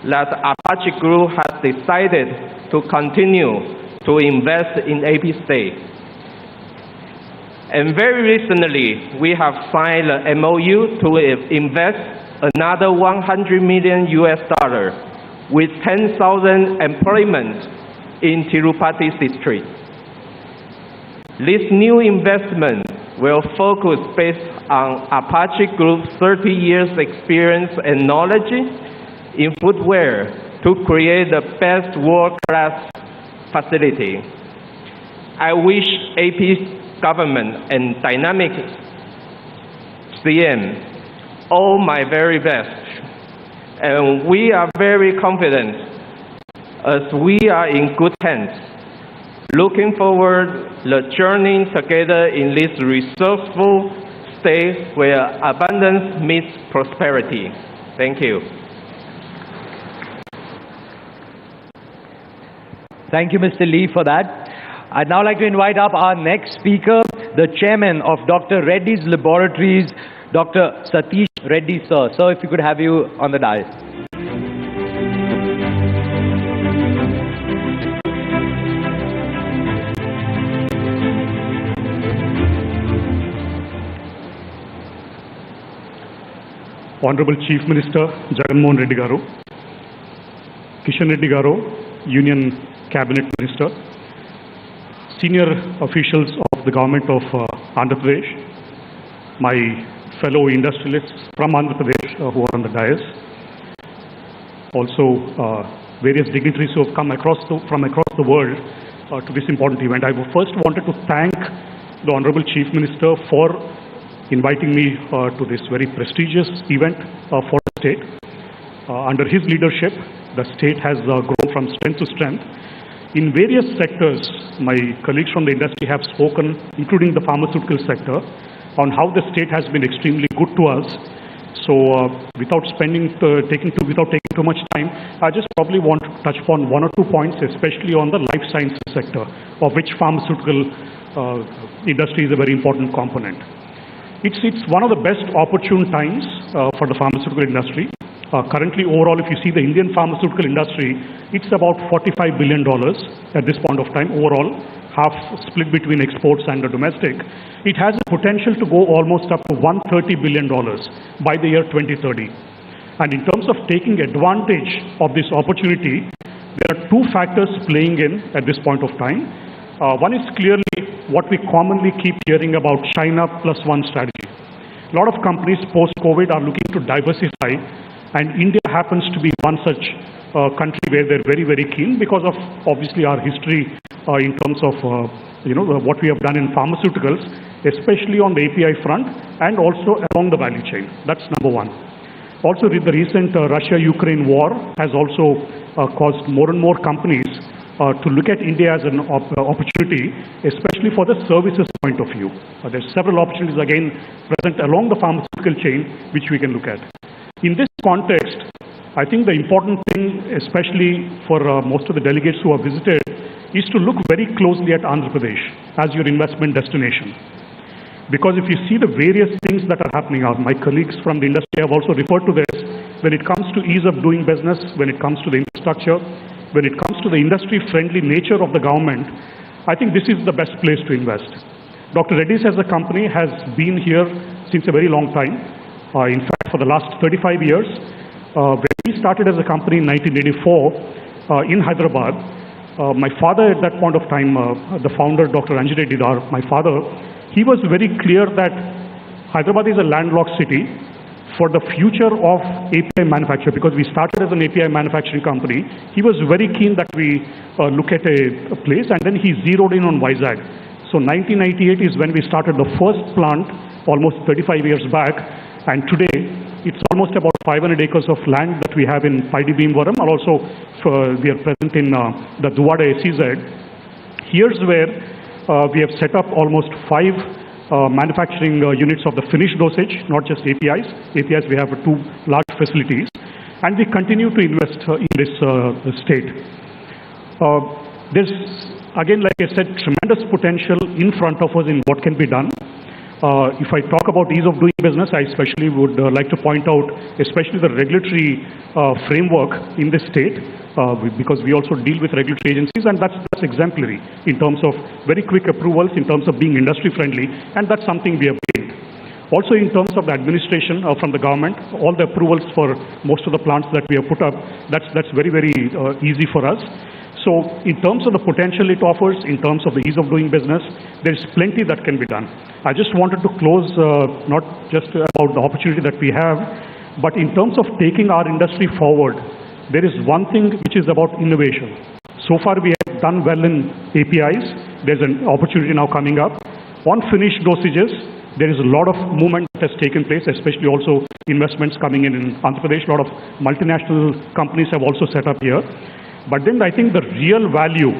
that Apache Group has decided to continue to invest in AP State. And very recently, we have signed an MOU to invest another $100 million with 10,000 employment in Tirupati district. This new investment will focus based on Apache Group's 30 years experience and knowledge in footwear to create the best world-class facility. I wish AP government and dynamic CM all my very best. And we are very confident as we are in good hands. Looking forward the journey together in this resourceful state where abundance meets prosperity. Thank you. Thank you, Mr. Lee, for that. I'd now like to invite up our next speaker, the chairman of Dr. Reddy's Laboratories, Dr. Satish Reddy, sir. Sir, if you could have you on the dais. Honorable Chief Minister Jagan Mohan Reddy Garu, Kishan Reddy Garu, Union Cabinet Minister, senior officials of the government of Andhra Pradesh, my fellow industrialists from Andhra Pradesh who are on the dais, also various dignitaries who have come from across the world to this important event. I first wanted to thank the Honorable Chief Minister for inviting me to this very prestigious event for the state. Under his leadership, the state has grown from strength to strength. In various sectors, my colleagues from the industry have spoken, including the pharmaceutical sector, on how the state has been extremely good to us. So without taking too much time, I just probably want to touch upon one or two points, especially on the life sciences sector, of which pharmaceutical industry is a very important component. It's one of the best opportune times for the pharmaceutical industry. Currently, overall, if you see the Indian pharmaceutical industry, it's about $45 billion at this point of time overall, half split between exports and the domestic. It has the potential to go almost up to $130 billion by the year 2030. And in terms of taking advantage of this opportunity, there are two factors playing in at this point of time. One is clearly what we commonly keep hearing about China plus one strategy. A lot of companies post-COVID are looking to diversify, and India happens to be one such country where they're very, very keen because of obviously our history in terms of what we have done in pharmaceuticals, especially on the API front and also along the value chain. That's number one. Also, the recent Russia-Ukraine war has also caused more and more companies to look at India as an opportunity, especially for the services point of view. There's several opportunities again present along the pharmaceutical chain which we can look at. In this context, I think the important thing, especially for most of the delegates who have visited, is to look very closely at Andhra Pradesh as your investment destination. Because if you see the various things that are happening, my colleagues from the industry have also referred to this, when it comes to ease of doing business, when it comes to the infrastructure, when it comes to the industry-friendly nature of the government, I think this is the best place to invest. Dr. Reddy's as a company has been here since a very long time. In fact, for the last 35 years, when we started as a company in 1984 in Hyderabad, my father at that point of time, the founder, Dr. Anjay Didar, my father, he was very clear that Hyderabad is a landlocked city for the future of API manufacture, because we started as an API manufacturing company. He was very keen that we look at a place, and then he zeroed in on Vizag. So 1998 is when we started the first plant, almost 35 years back, and today it's almost about 500 acres of land that we have in Paidi Bhimavaram, and also we are present in the Duvada SEZ. Here's where we have set up almost 5 manufacturing units of the finished dosage, not just APIs. APIs, we have 2 large facilities, and we continue to invest in this state. There's, again, like I said, tremendous potential in front of us in what can be done. If I talk about ease of doing business, I especially would like to point out especially the regulatory framework in this state, because we also deal with regulatory agencies, and that's exemplary in terms of very quick approvals, in terms of being industry friendly, and that's something we have gained. Also in terms of the administration from the government, all the approvals for most of the plants that we have put up, that's very, very easy for us. So in terms of the potential it offers, in terms of the ease of doing business, there is plenty that can be done. I just wanted to close not just about the opportunity that we have, but in terms of taking our industry forward, there is one thing which is about innovation. So far we have done well in APIs. There's an opportunity now coming up. On finished dosages, there is a lot of movement that has taken place, especially also investments coming in Andhra Pradesh. A lot of multinational companies have also set up here. But then I think the real value,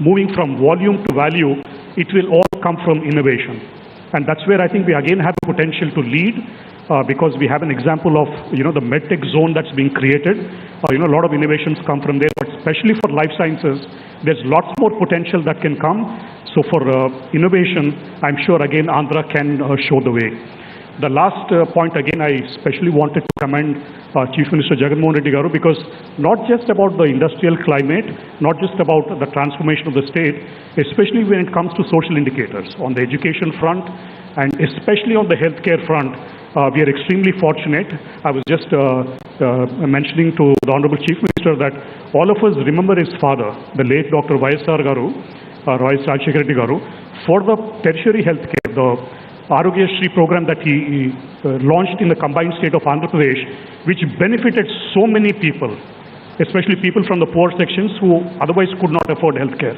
moving from volume to value, it will all come from innovation. And that's where I think we again have the potential to lead, because we have an example of, the medtech zone that's being created. A lot of innovations come from there, but especially for life sciences, there's lots more potential that can come. So for innovation, I'm sure again Andhra can show the way. The last point again, I especially wanted to commend Chief Minister Jagan Mohan Reddy Garu, because not just about the industrial climate, not just about the transformation of the state, especially when it comes to social indicators on the education front and especially on the healthcare front. We are extremely fortunate. I was just mentioning to the Honorable Chief Minister that all of us remember his father, the late Dr. Y.S.R. Garu, Roy Rajshekar Reddy Garu, for the tertiary healthcare, the Arogya Shri program that he launched in the combined state of Andhra Pradesh, which benefited so many people, especially people from the poor sections who otherwise could not afford healthcare.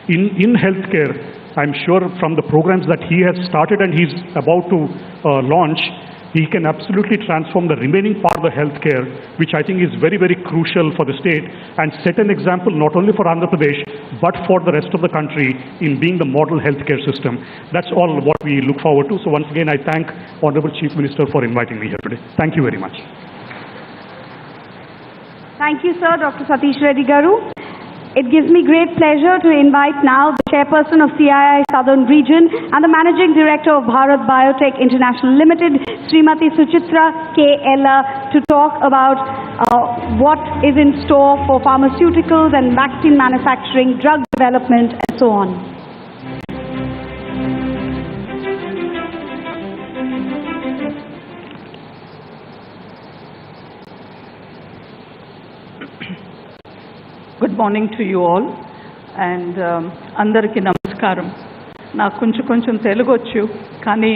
In healthcare, I'm sure from the programs that he has started and he's about to launch, he can absolutely transform the remaining part of the healthcare, which I think is very, very crucial for the state, and set an example not only for Andhra Pradesh, but for the rest of the country in being the model healthcare system. That's all what we look forward to. So once again, I thank Honorable Chief Minister for inviting me here today. Thank you very much. Thank you, sir, Dr. Satish Reddy Garu. It gives me great pleasure to invite now the chairperson of CII Southern Region and the managing director of Bharat Biotech International Limited, Srimati Suchitra K. Ella, to talk about what is in store for pharmaceuticals and vaccine manufacturing, drug development, and so on. Good morning to you all, and andariki namaskaram. నాకు కొంచెం తెలుగు వచ్చు, కానీ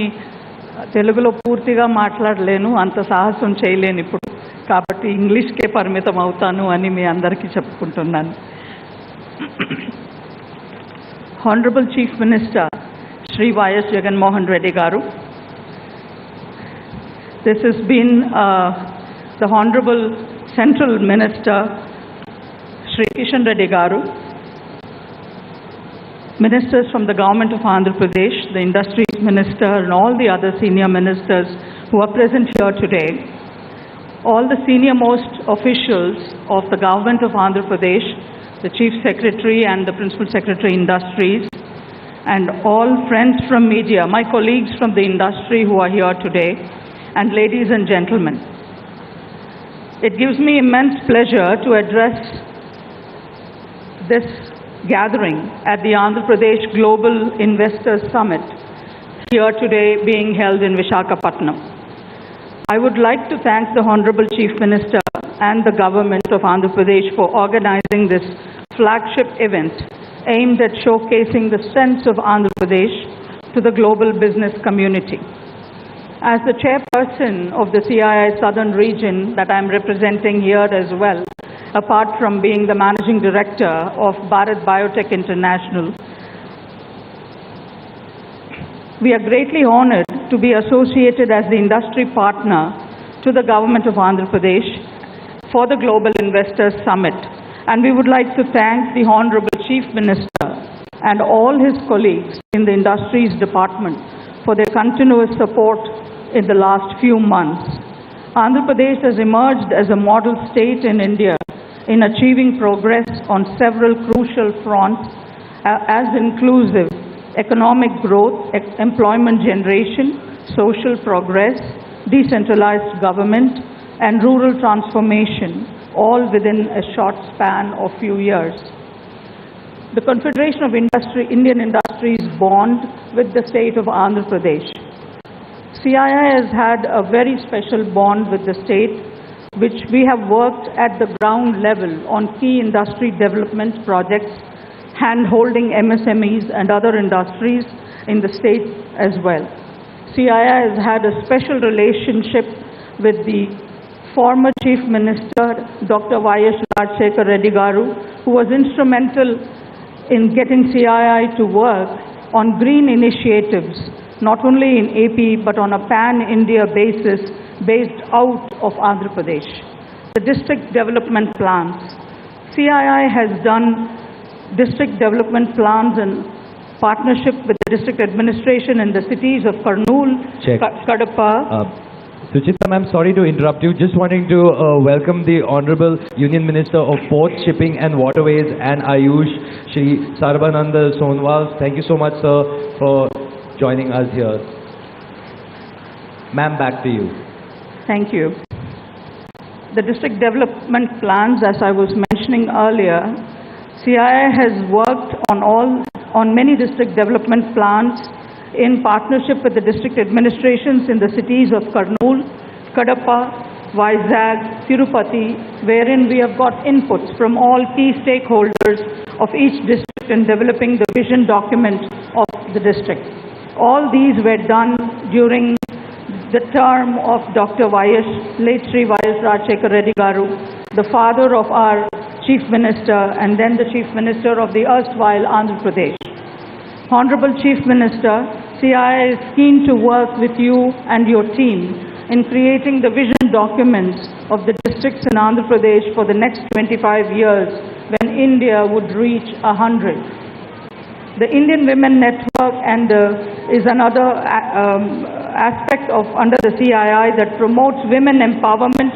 తెలుగులో పూర్తిగా మాట్లాడలేను, అంత సాహసం చేయలేను ఇప్పుడు. కాబట్టి ఇంగ్లీష్కే పరిమితం అవుతాను అని మీ అందరికీ చెప్పుకుంటున్నాను. Honorable Chief Minister Shri Y.S. Jagan Mohan Reddy Garu, this has been the Honorable Central Minister Shri Kishan Reddy Garu, ministers from the government of Andhra Pradesh, the industries minister, and all the other senior ministers who are present here today, all the senior most officials of the government of Andhra Pradesh, the chief secretary and the principal secretary industries, and all friends from media, my colleagues from the industry who are here today, and ladies and gentlemen. It gives me immense pleasure to address this gathering at the Andhra Pradesh Global Investors Summit, here today being held in Vishakhapatnam. I would like to thank the Honorable Chief Minister and the government of Andhra Pradesh for organizing this flagship event aimed at showcasing the strengths of Andhra Pradesh to the global business community. As the chairperson of the CII Southern Region that I am representing here as well, apart from being the managing director of Bharat Biotech International, we are greatly honored to be associated as the industry partner to the government of Andhra Pradesh for the Global Investors Summit. And we would like to thank the Honorable Chief Minister and all his colleagues in the Industries Department for their continuous support in the last few months. Andhra Pradesh has emerged as a model state in India in achieving progress on several crucial fronts as inclusive economic growth, employment generation, social progress, decentralized government, and rural transformation, all within a short span of few years. The Confederation of Indian Industries bond with the state of Andhra Pradesh. CII has had a very special bond with the state, which we have worked at the ground level on key industry development projects, hand-holding MSMEs and other industries in the state as well. CII has had a special relationship with the former Chief Minister, Dr. Y.S. Rajshekar Reddy Garu, who was instrumental in getting CII to work on green initiatives, not only in AP but on a pan-India basis based out of Andhra Pradesh. The district development plans. CII has done district development plans in partnership with the district administration in the cities of Kurnool, Kadapa. Suchita ma'am, sorry to interrupt you. Just wanting to welcome the Honorable Union Minister of Ports, Shipping and Waterways and Ayush, Shri Sarbananda Sonwal. Thank you so much, sir, for joining us here. Ma'am, back to you. Thank you. The district development plans, as I was mentioning earlier, CII has worked on many district development plans in partnership with the district administrations in the cities of Kurnool, Kadapa, Vizag, Tirupati, wherein we have got inputs from all key stakeholders of each district in developing the vision document of the district. All these were done during the term of Dr. late Sri Y.S. Rajshekar Reddy Garu, the father of our Chief Minister and then the Chief Minister of the erstwhile Andhra Pradesh. Honorable Chief Minister, CII is keen to work with you and your team in creating the vision documents of the districts in Andhra Pradesh for the next 25 years when India would reach 100. The Indian Women Network is another aspect of under the CII that promotes women empowerment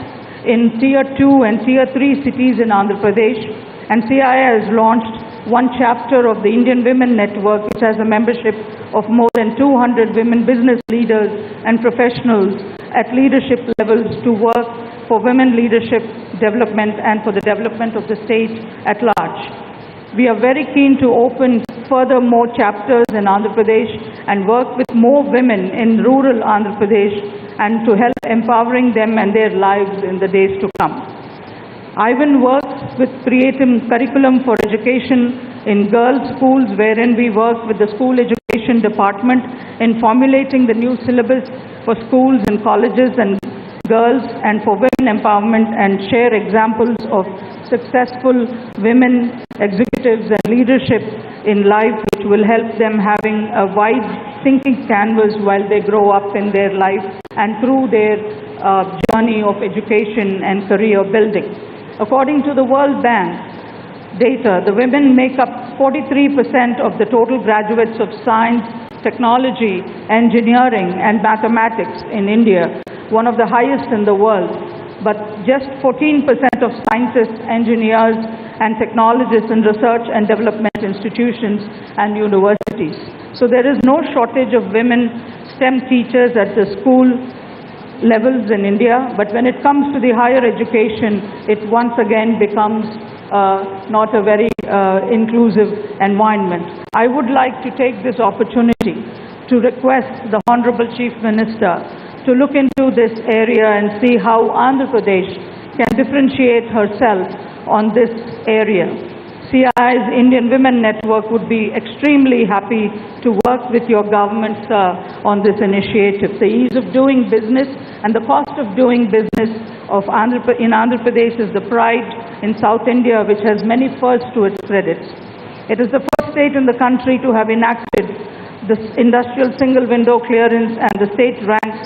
in Tier 2 and Tier 3 cities in Andhra Pradesh, and CII has launched one chapter of the Indian Women Network, which has a membership of more than 200 women business leaders and professionals at leadership levels to work for women leadership development and for the development of the state at large. We are very keen to open further more chapters in Andhra Pradesh and work with more women in rural Andhra Pradesh and to help empowering them and their lives in the days to come. Ivan works with creating curriculum for education in girls' schools, wherein we work with the school education department in formulating the new syllabus for schools and colleges and girls and for women empowerment, and share examples of successful women executives and leadership in life, which will help them having a wide thinking canvas while they grow up in their life and through their journey of education and career building. According to the World Bank data, the women make up 43% of the total graduates of science, technology, engineering, and mathematics in India, one of the highest in the world. But just 14% of scientists, engineers, and technologists in research and development institutions and universities. So there is no shortage of women STEM teachers at the school levels in India, but when it comes to the higher education, it once again becomes not a very inclusive environment. I would like to take this opportunity to request the Honorable Chief Minister to look into this area and see how Andhra Pradesh can differentiate herself on this area. CII's Indian Women Network would be extremely happy to work with your government, sir, on this initiative. The ease of doing business and the cost of doing business in Andhra Pradesh is the pride in South India, which has many firsts to its credits. It is the first state in the country to have enacted the industrial single window clearance, and the state ranks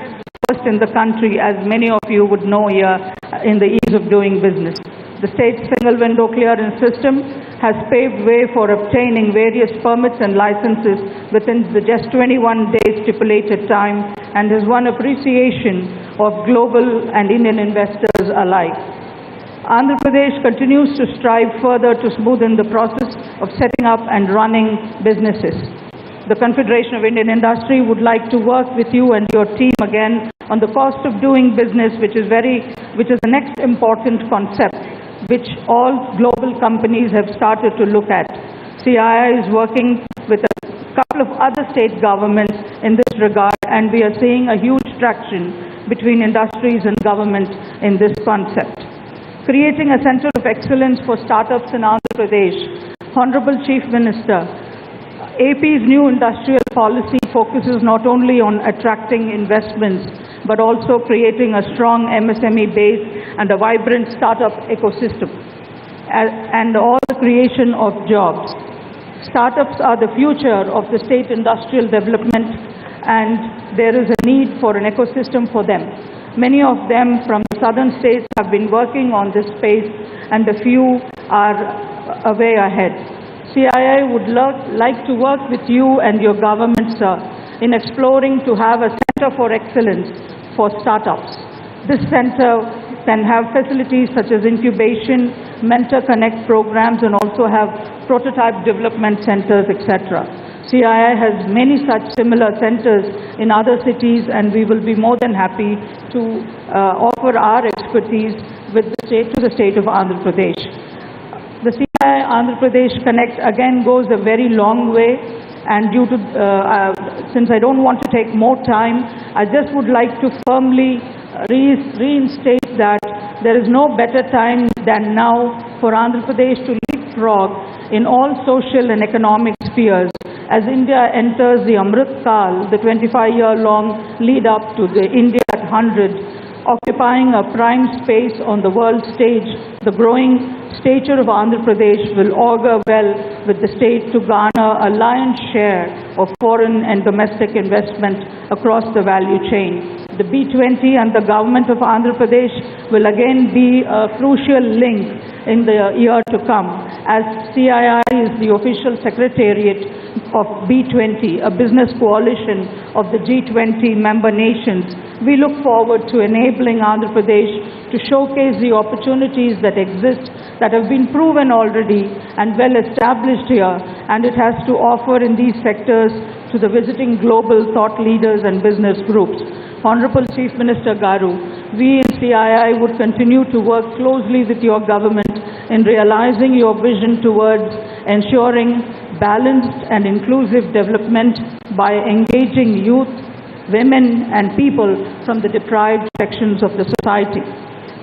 first in the country, as many of you would know here, in the ease of doing business. The state's single window clearance system has paved way for obtaining various permits and licenses within the just 21 days stipulated time, and has won appreciation of global and Indian investors alike. Andhra Pradesh continues to strive further to smoothen the process of setting up and running businesses. The Confederation of Indian Industry would like to work with you and your team again on the cost of doing business, which is the next important concept, which all global companies have started to look at. CII is working with a couple of other state governments in this regard, and we are seeing a huge traction between industries and government in this concept. Creating a center of excellence for startups in Andhra Pradesh. Honorable Chief Minister, AP's new industrial policy focuses not only on attracting investments, but also creating a strong MSME base and a vibrant startup ecosystem, and all the creation of jobs. Startups are the future of the state industrial development, and there is a need for an ecosystem for them. Many of them from the southern states have been working on this space, and a few are a way ahead. CII would like to work with you and your government, sir, in exploring to have a center for excellence for startups. This center can have facilities such as incubation, mentor connect programs, and also have prototype development centers, etc. CII has many such similar centers in other cities, and we will be more than happy to offer our expertise with to the state of Andhra Pradesh. The CII Andhra Pradesh Connect again goes a very long way, and due to, since I don't want to take more time, I just would like to firmly reinstate that there is no better time than now for Andhra Pradesh to leapfrog in all social and economic spheres as India enters the Amrit Kal, the 25-year-long lead up to the India at 100, occupying a prime space on the world stage. The growing stature of Andhra Pradesh will augur well with the state to garner a lion's share of foreign and domestic investment across the value chain. The B20 and the government of Andhra Pradesh will again be a crucial link in the year to come, as CII is the official secretariat of B20, a business coalition of the G20 member nations. We look forward to enabling Andhra Pradesh to showcase the opportunities that exist, that have been proven already and well established here, and it has to offer in these sectors to the visiting global thought leaders and business groups. Honorable Chief Minister Garu, we in CII would continue to work closely with your government in realizing your vision towards ensuring balanced and inclusive development by engaging youth, women and people from the deprived sections of the society.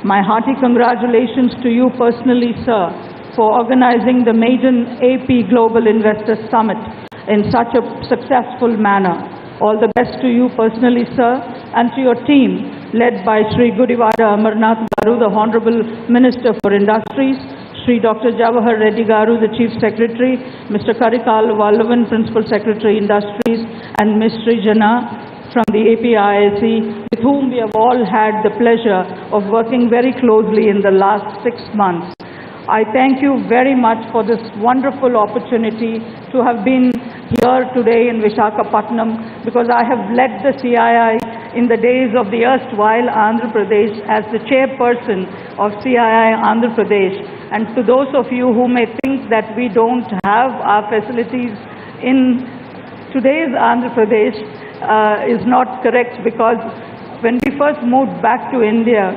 My hearty congratulations to you personally, sir, for organizing the maiden AP Global Investor Summit in such a successful manner. All the best to you personally, sir, and to your team, led by Sri Gudivada Amarnath Garu, the Honorable Minister for Industries, Sri Dr. Jawahar Reddy Garu, the Chief Secretary, Mr. Karikal Vallavan, Principal Secretary, Industries, and Ms. Srijana from the APIIC, with whom we have all had the pleasure of working very closely in the last 6 months. I thank you very much for this wonderful opportunity to have been here today in Vishakhapatnam, because I have led the CII in the days of the erstwhile Andhra Pradesh as the chairperson of CII Andhra Pradesh. And to those of you who may think that we don't have our facilities in today's Andhra Pradesh is not correct, because when we first moved back to India,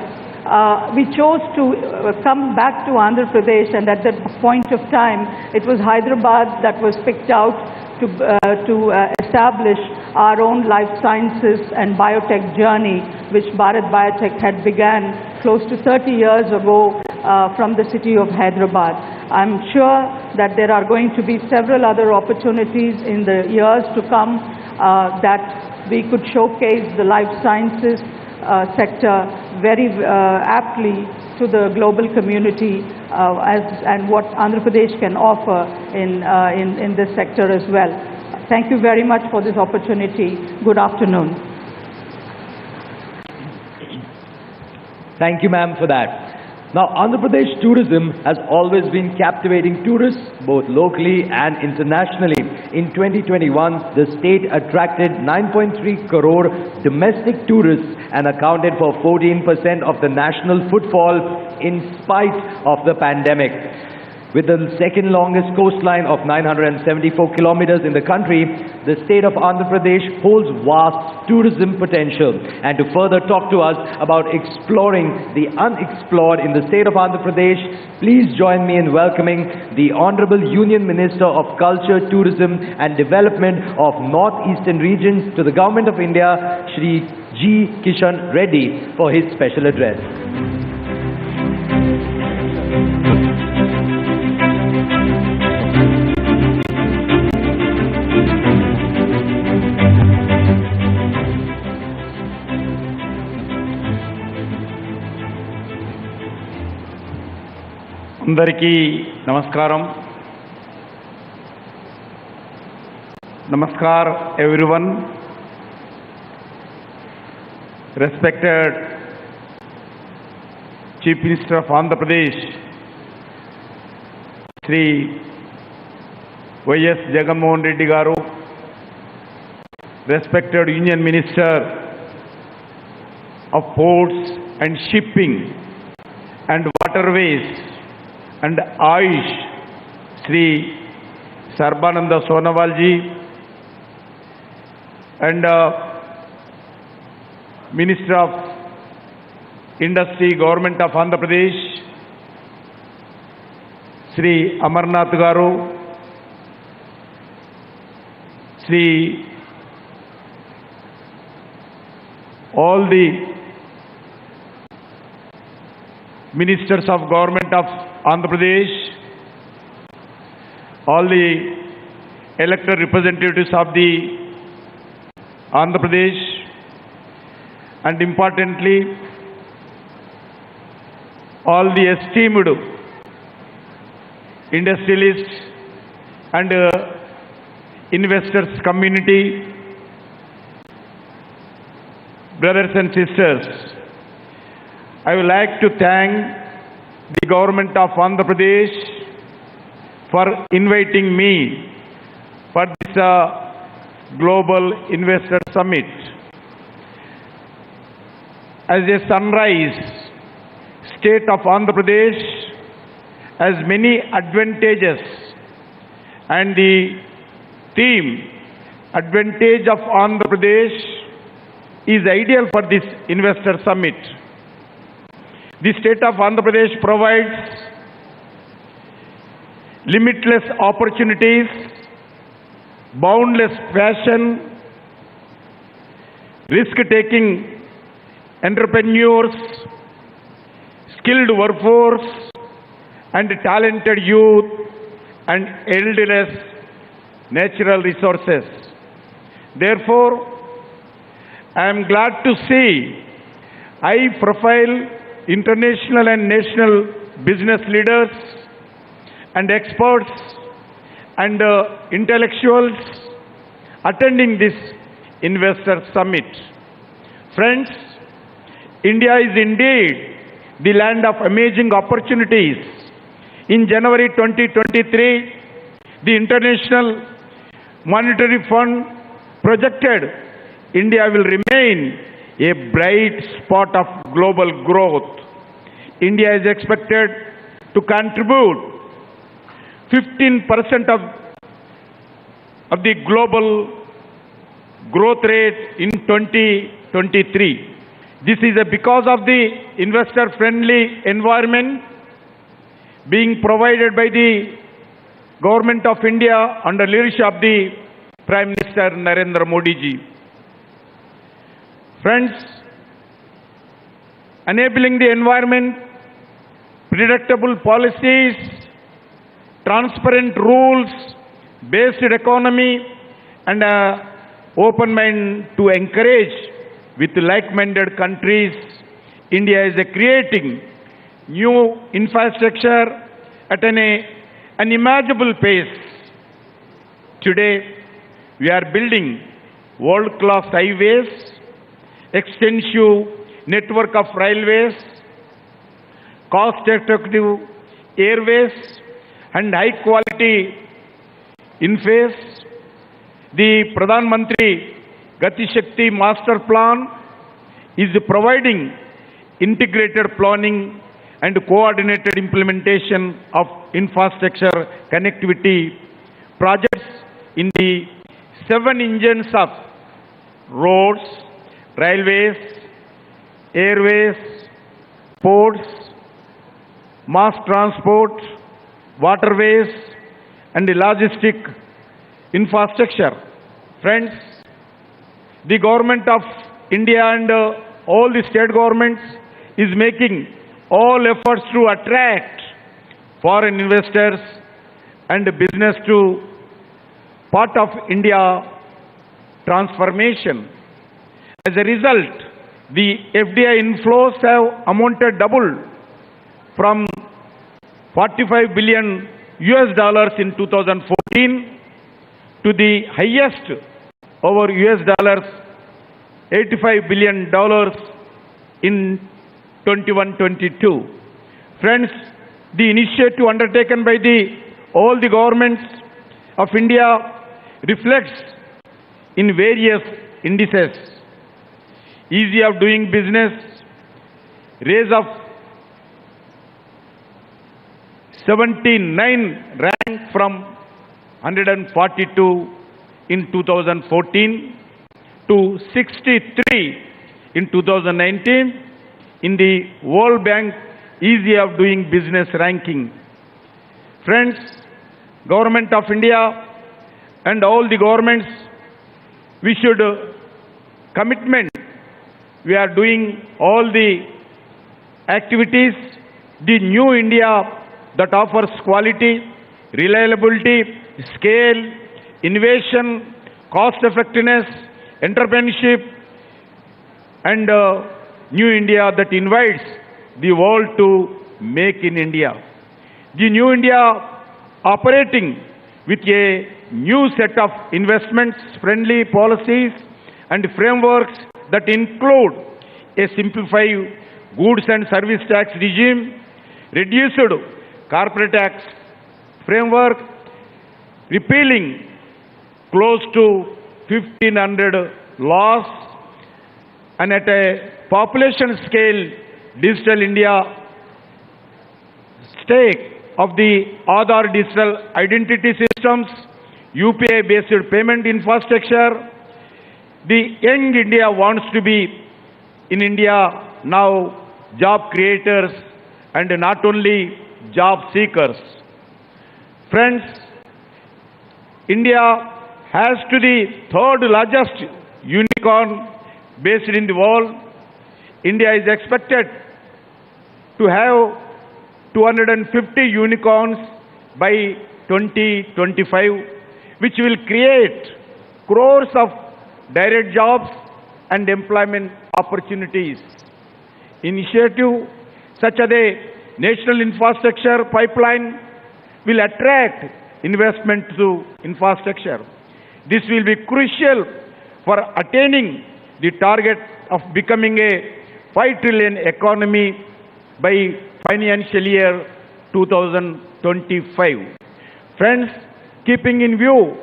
we chose to come back to Andhra Pradesh, and at that point of time, it was Hyderabad that was picked out to establish our own life sciences and biotech journey, which Bharat Biotech had began close to 30 years ago from the city of Hyderabad. I'm sure that there are going to be several other opportunities in the years to come that we could showcase the life sciences sector very aptly to the global community and what Andhra Pradesh can offer in this sector as well. Thank you very much for this opportunity. Good afternoon. Thank you, ma'am, for that. Now, Andhra Pradesh tourism has always been captivating tourists, both locally and internationally. In 2021, the state attracted 9.3 crore domestic tourists and accounted for 14% of the national footfall in spite of the pandemic. With the second longest coastline of 974 kilometers in the country, the state of Andhra Pradesh holds vast tourism potential. And to further talk to us about exploring the unexplored in the state of Andhra Pradesh, please join me in welcoming the Honorable Union Minister of Culture, Tourism and Development of North Eastern Region to the Government of India, Shri G. Kishan Reddy for his special address. అందరికీ నమస్కారం. Namaskar everyone. Respected Chief Minister of Andhra Pradesh, Sri Y.S. Jagan Reddy Garu, respected Union Minister of Ports and Shipping and Waterways and Ayush, Sri Sarbananda Sonowalji, and Minister of Industry, Government of Andhra Pradesh, Sri Amarnath Garu, Sri all the Ministers of Government of Andhra Pradesh, all the elected representatives of the Andhra Pradesh, and importantly, all the esteemed industrialists and investors community, brothers and sisters, I would like to thank the government of Andhra Pradesh for inviting me for this Global Investor Summit. As a sunrise, state of Andhra Pradesh has many advantages, and the theme, Advantage of Andhra Pradesh, is ideal for this Investor Summit. The state of Andhra Pradesh provides limitless opportunities, boundless passion, risk-taking entrepreneurs, skilled workforce, and talented youth, and endless natural resources. Therefore, I am glad to see high-profile international and national business leaders and experts and intellectuals attending this Investor Summit. Friends, India is indeed the land of amazing opportunities. In January 2023, the International Monetary Fund projected India will remain a bright spot of global growth. India is expected to contribute 15% of the global growth rate in 2023. This is because of the investor-friendly environment being provided by the Government of India under leadership of the Prime Minister Narendra Modi ji. Friends, enabling the environment, predictable policies, transparent rules, based economy, and open mind to encourage with like-minded countries, India is creating new infrastructure at an unimaginable pace. Today, we are building world-class highways, extensive network of railways, cost-effective airways, and high-quality infrastructure. The Pradhan Mantri Gati Shakti Master Plan is providing integrated planning and coordinated implementation of infrastructure connectivity projects in the 7 engines of roads, railways, airways, ports, mass transport, waterways, and the logistic infrastructure. Friends, the government of India and all the state governments is making all efforts to attract foreign investors and business to part of India transformation. As a result, the FDI inflows have amounted double from 45 billion US dollars in 2014 to the highest over US dollars 85 billion dollars in 21-22. Friends, the initiative undertaken by all the governments of India reflects in various indices: ease of doing business, raise of 79 rank from 142 in 2014 to 63 in 2019 in the World Bank Ease of Doing Business ranking. Friends, Government of India and all the governments, we should commitment. We are doing all the activities, the new India that offers quality, reliability, scale, innovation, cost effectiveness, entrepreneurship, and new India that invites the world to make in India. The new India operating with a new set of investments-friendly policies and frameworks that include a simplified goods and service tax regime, reduced corporate tax framework, repealing close to 1,500 laws, and at a population scale, Digital India stake of the Aadhaar digital identity systems, UPI-based payment infrastructure. The young India wants to be in India now job creators and not only job seekers. Friends, India has to the third largest unicorn based in the world. India is expected to have 250 unicorns by 2025, which will create crores of direct jobs and employment opportunities. Initiative such as a national infrastructure pipeline will attract investment to infrastructure. This will be crucial for attaining the target of becoming a 5 trillion economy by financial year 2025. Friends, keeping in view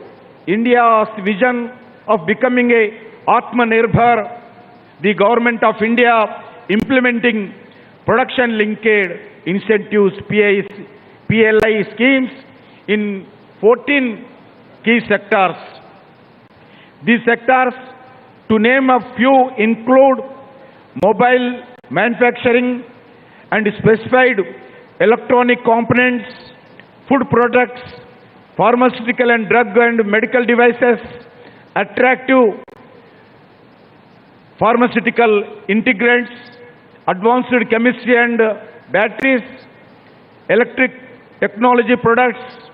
India's vision of becoming a Atmanirbhar, the Government of India implementing production-linked incentives PLI schemes in 14 key sectors. These sectors, to name a few, include mobile manufacturing and specified electronic components, food products, pharmaceutical and drug and medical devices, attractive pharmaceutical integrants, advanced chemistry and batteries, electric technology products,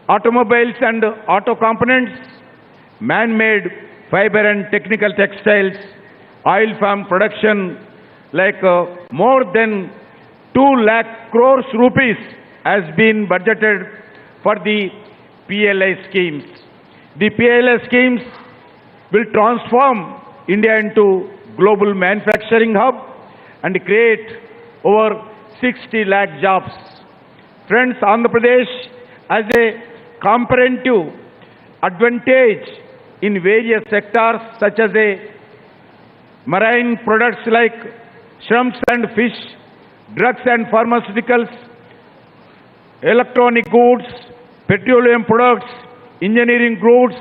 automobiles and auto components, man-made fiber and technical textiles, oil palm production, like more than 2 lakh crores rupees has been budgeted for the PLI schemes. The PLI schemes will transform India into global manufacturing hub and create over 60 lakh jobs. Friends, Andhra Pradesh has a comparative advantage in various sectors such as marine products like shrimps and fish, drugs and pharmaceuticals, electronic goods, petroleum products, engineering goods,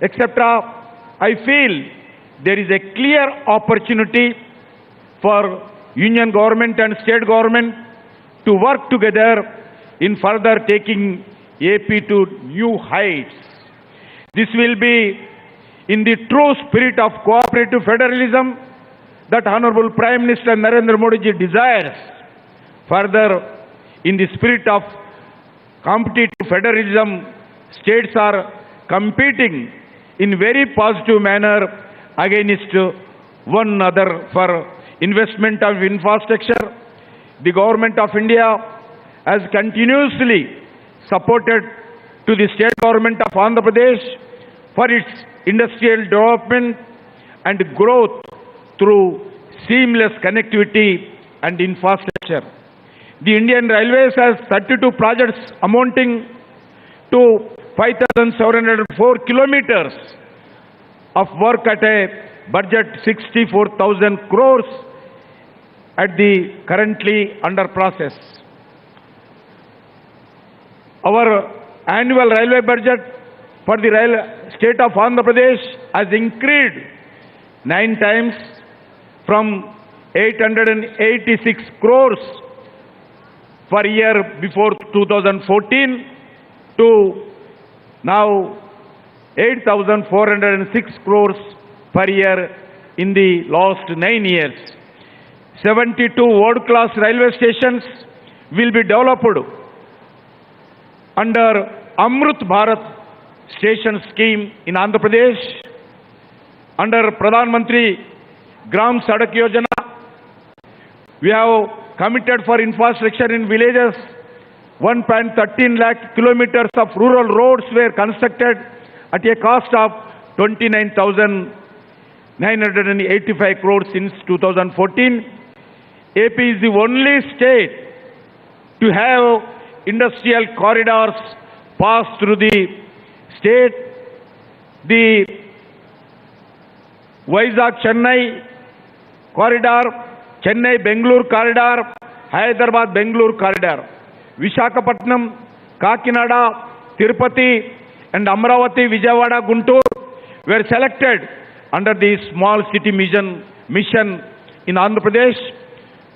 etc. I feel there is a clear opportunity for union government and state government to work together in further taking AP to new heights. This will be in the true spirit of cooperative federalism that Honorable Prime Minister Narendra Modi ji desires. Further, in the spirit of competitive federalism, states are competing in very positive manner against one another for investment of infrastructure. The Government of India has continuously supported to the State Government of Andhra Pradesh for its industrial development and growth through seamless connectivity and infrastructure. The Indian Railways has 32 projects amounting to 5,704 kilometers of work at a budget 64,000 crores at the currently under process. Our annual railway budget for the state of Andhra Pradesh has increased 9 times from 886 crores per year before 2014 to now 8,406 crores per year in the last 9 years. 72 world-class railway stations will be developed under Amrit Bharat station scheme in Andhra Pradesh. Under Pradhan Mantri Gram Sadak Yojana, we have committed for infrastructure in villages. 1.13 lakh kilometers of rural roads were constructed at a cost of 29,985 crores since 2014. AP is the only state to have industrial corridors pass through the state. The Vizag-Chennai corridor, Chennai-Bengaluru corridor, Hyderabad-Bengaluru corridor, Vishakhapatnam, Kakinada, Tirupati and Amravati, Vijayawada, Guntur were selected under the Small City Mission in Andhra Pradesh.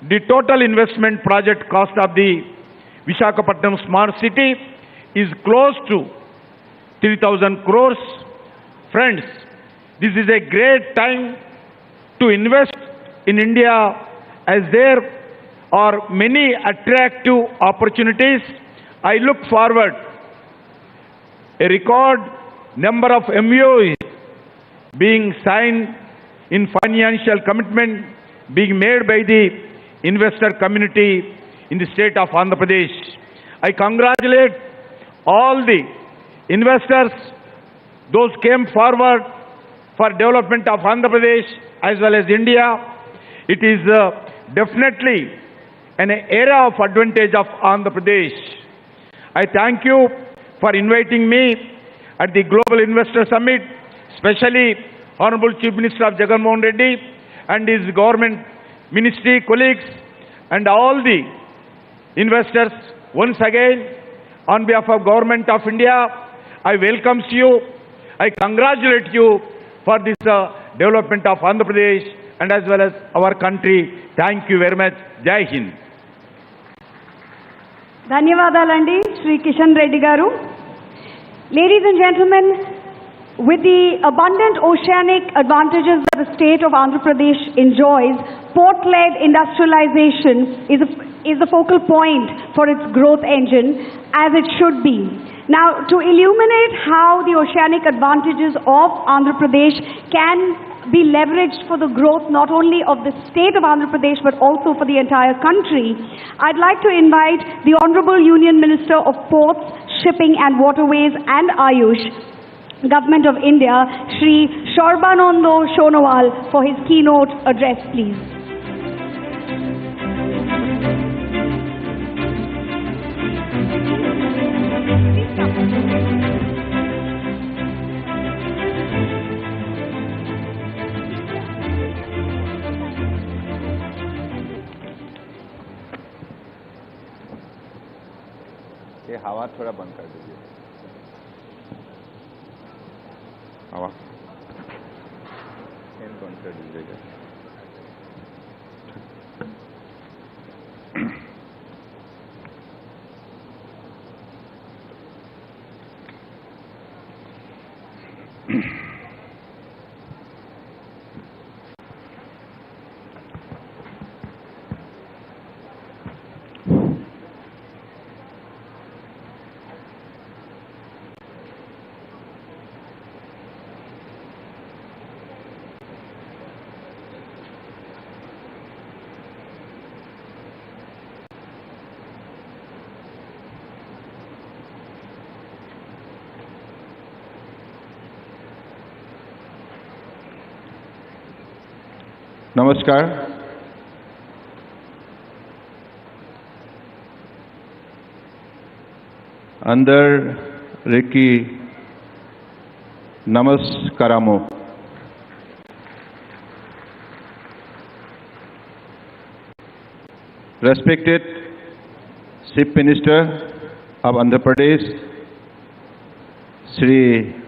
The total investment project cost of the Vishakhapatnam Smart City is close to 3,000 crores. Friends, this is a great time to invest in India as there are many attractive opportunities. I look forward a record number of MOUs being signed in financial commitment being made by the investor community in the state of Andhra Pradesh. I congratulate all the investors, those came forward for development of Andhra Pradesh as well as India. It is definitely an era of advantage of Andhra Pradesh. I thank you for inviting me at the Global Investor Summit, especially Honorable Chief Minister of Jagan Mohan Reddy and his government ministry colleagues and all the investors. Once again, on behalf of Government of India, I welcome you. I congratulate you for this development of Andhra Pradesh and as well as our country. Thank you very much. Jai Hind. ధన్యవాదాలండి శ్రీ కిషన్ రెడ్డి గారు. Ladies and gentlemen, with the abundant oceanic advantages that the state of Andhra Pradesh enjoys, port-led industrialization is the focal point for its growth engine, as it should be. Now, to illuminate how the oceanic advantages of Andhra Pradesh can be leveraged for the growth not only of the state of Andhra Pradesh but also for the entire country, I'd like to invite the Honorable Union Minister of Ports, Shipping and Waterways and Ayush, Government of India, Shri Sarbanando Sonowal, for his keynote address, please. ये हवा थोड़ा बंद कर दीजिए. हवा fan बंद कर दीजिएगा. Namaskar. Andar Riki Namaskaramo. Respected Chief Minister of Andhra Pradesh, Sri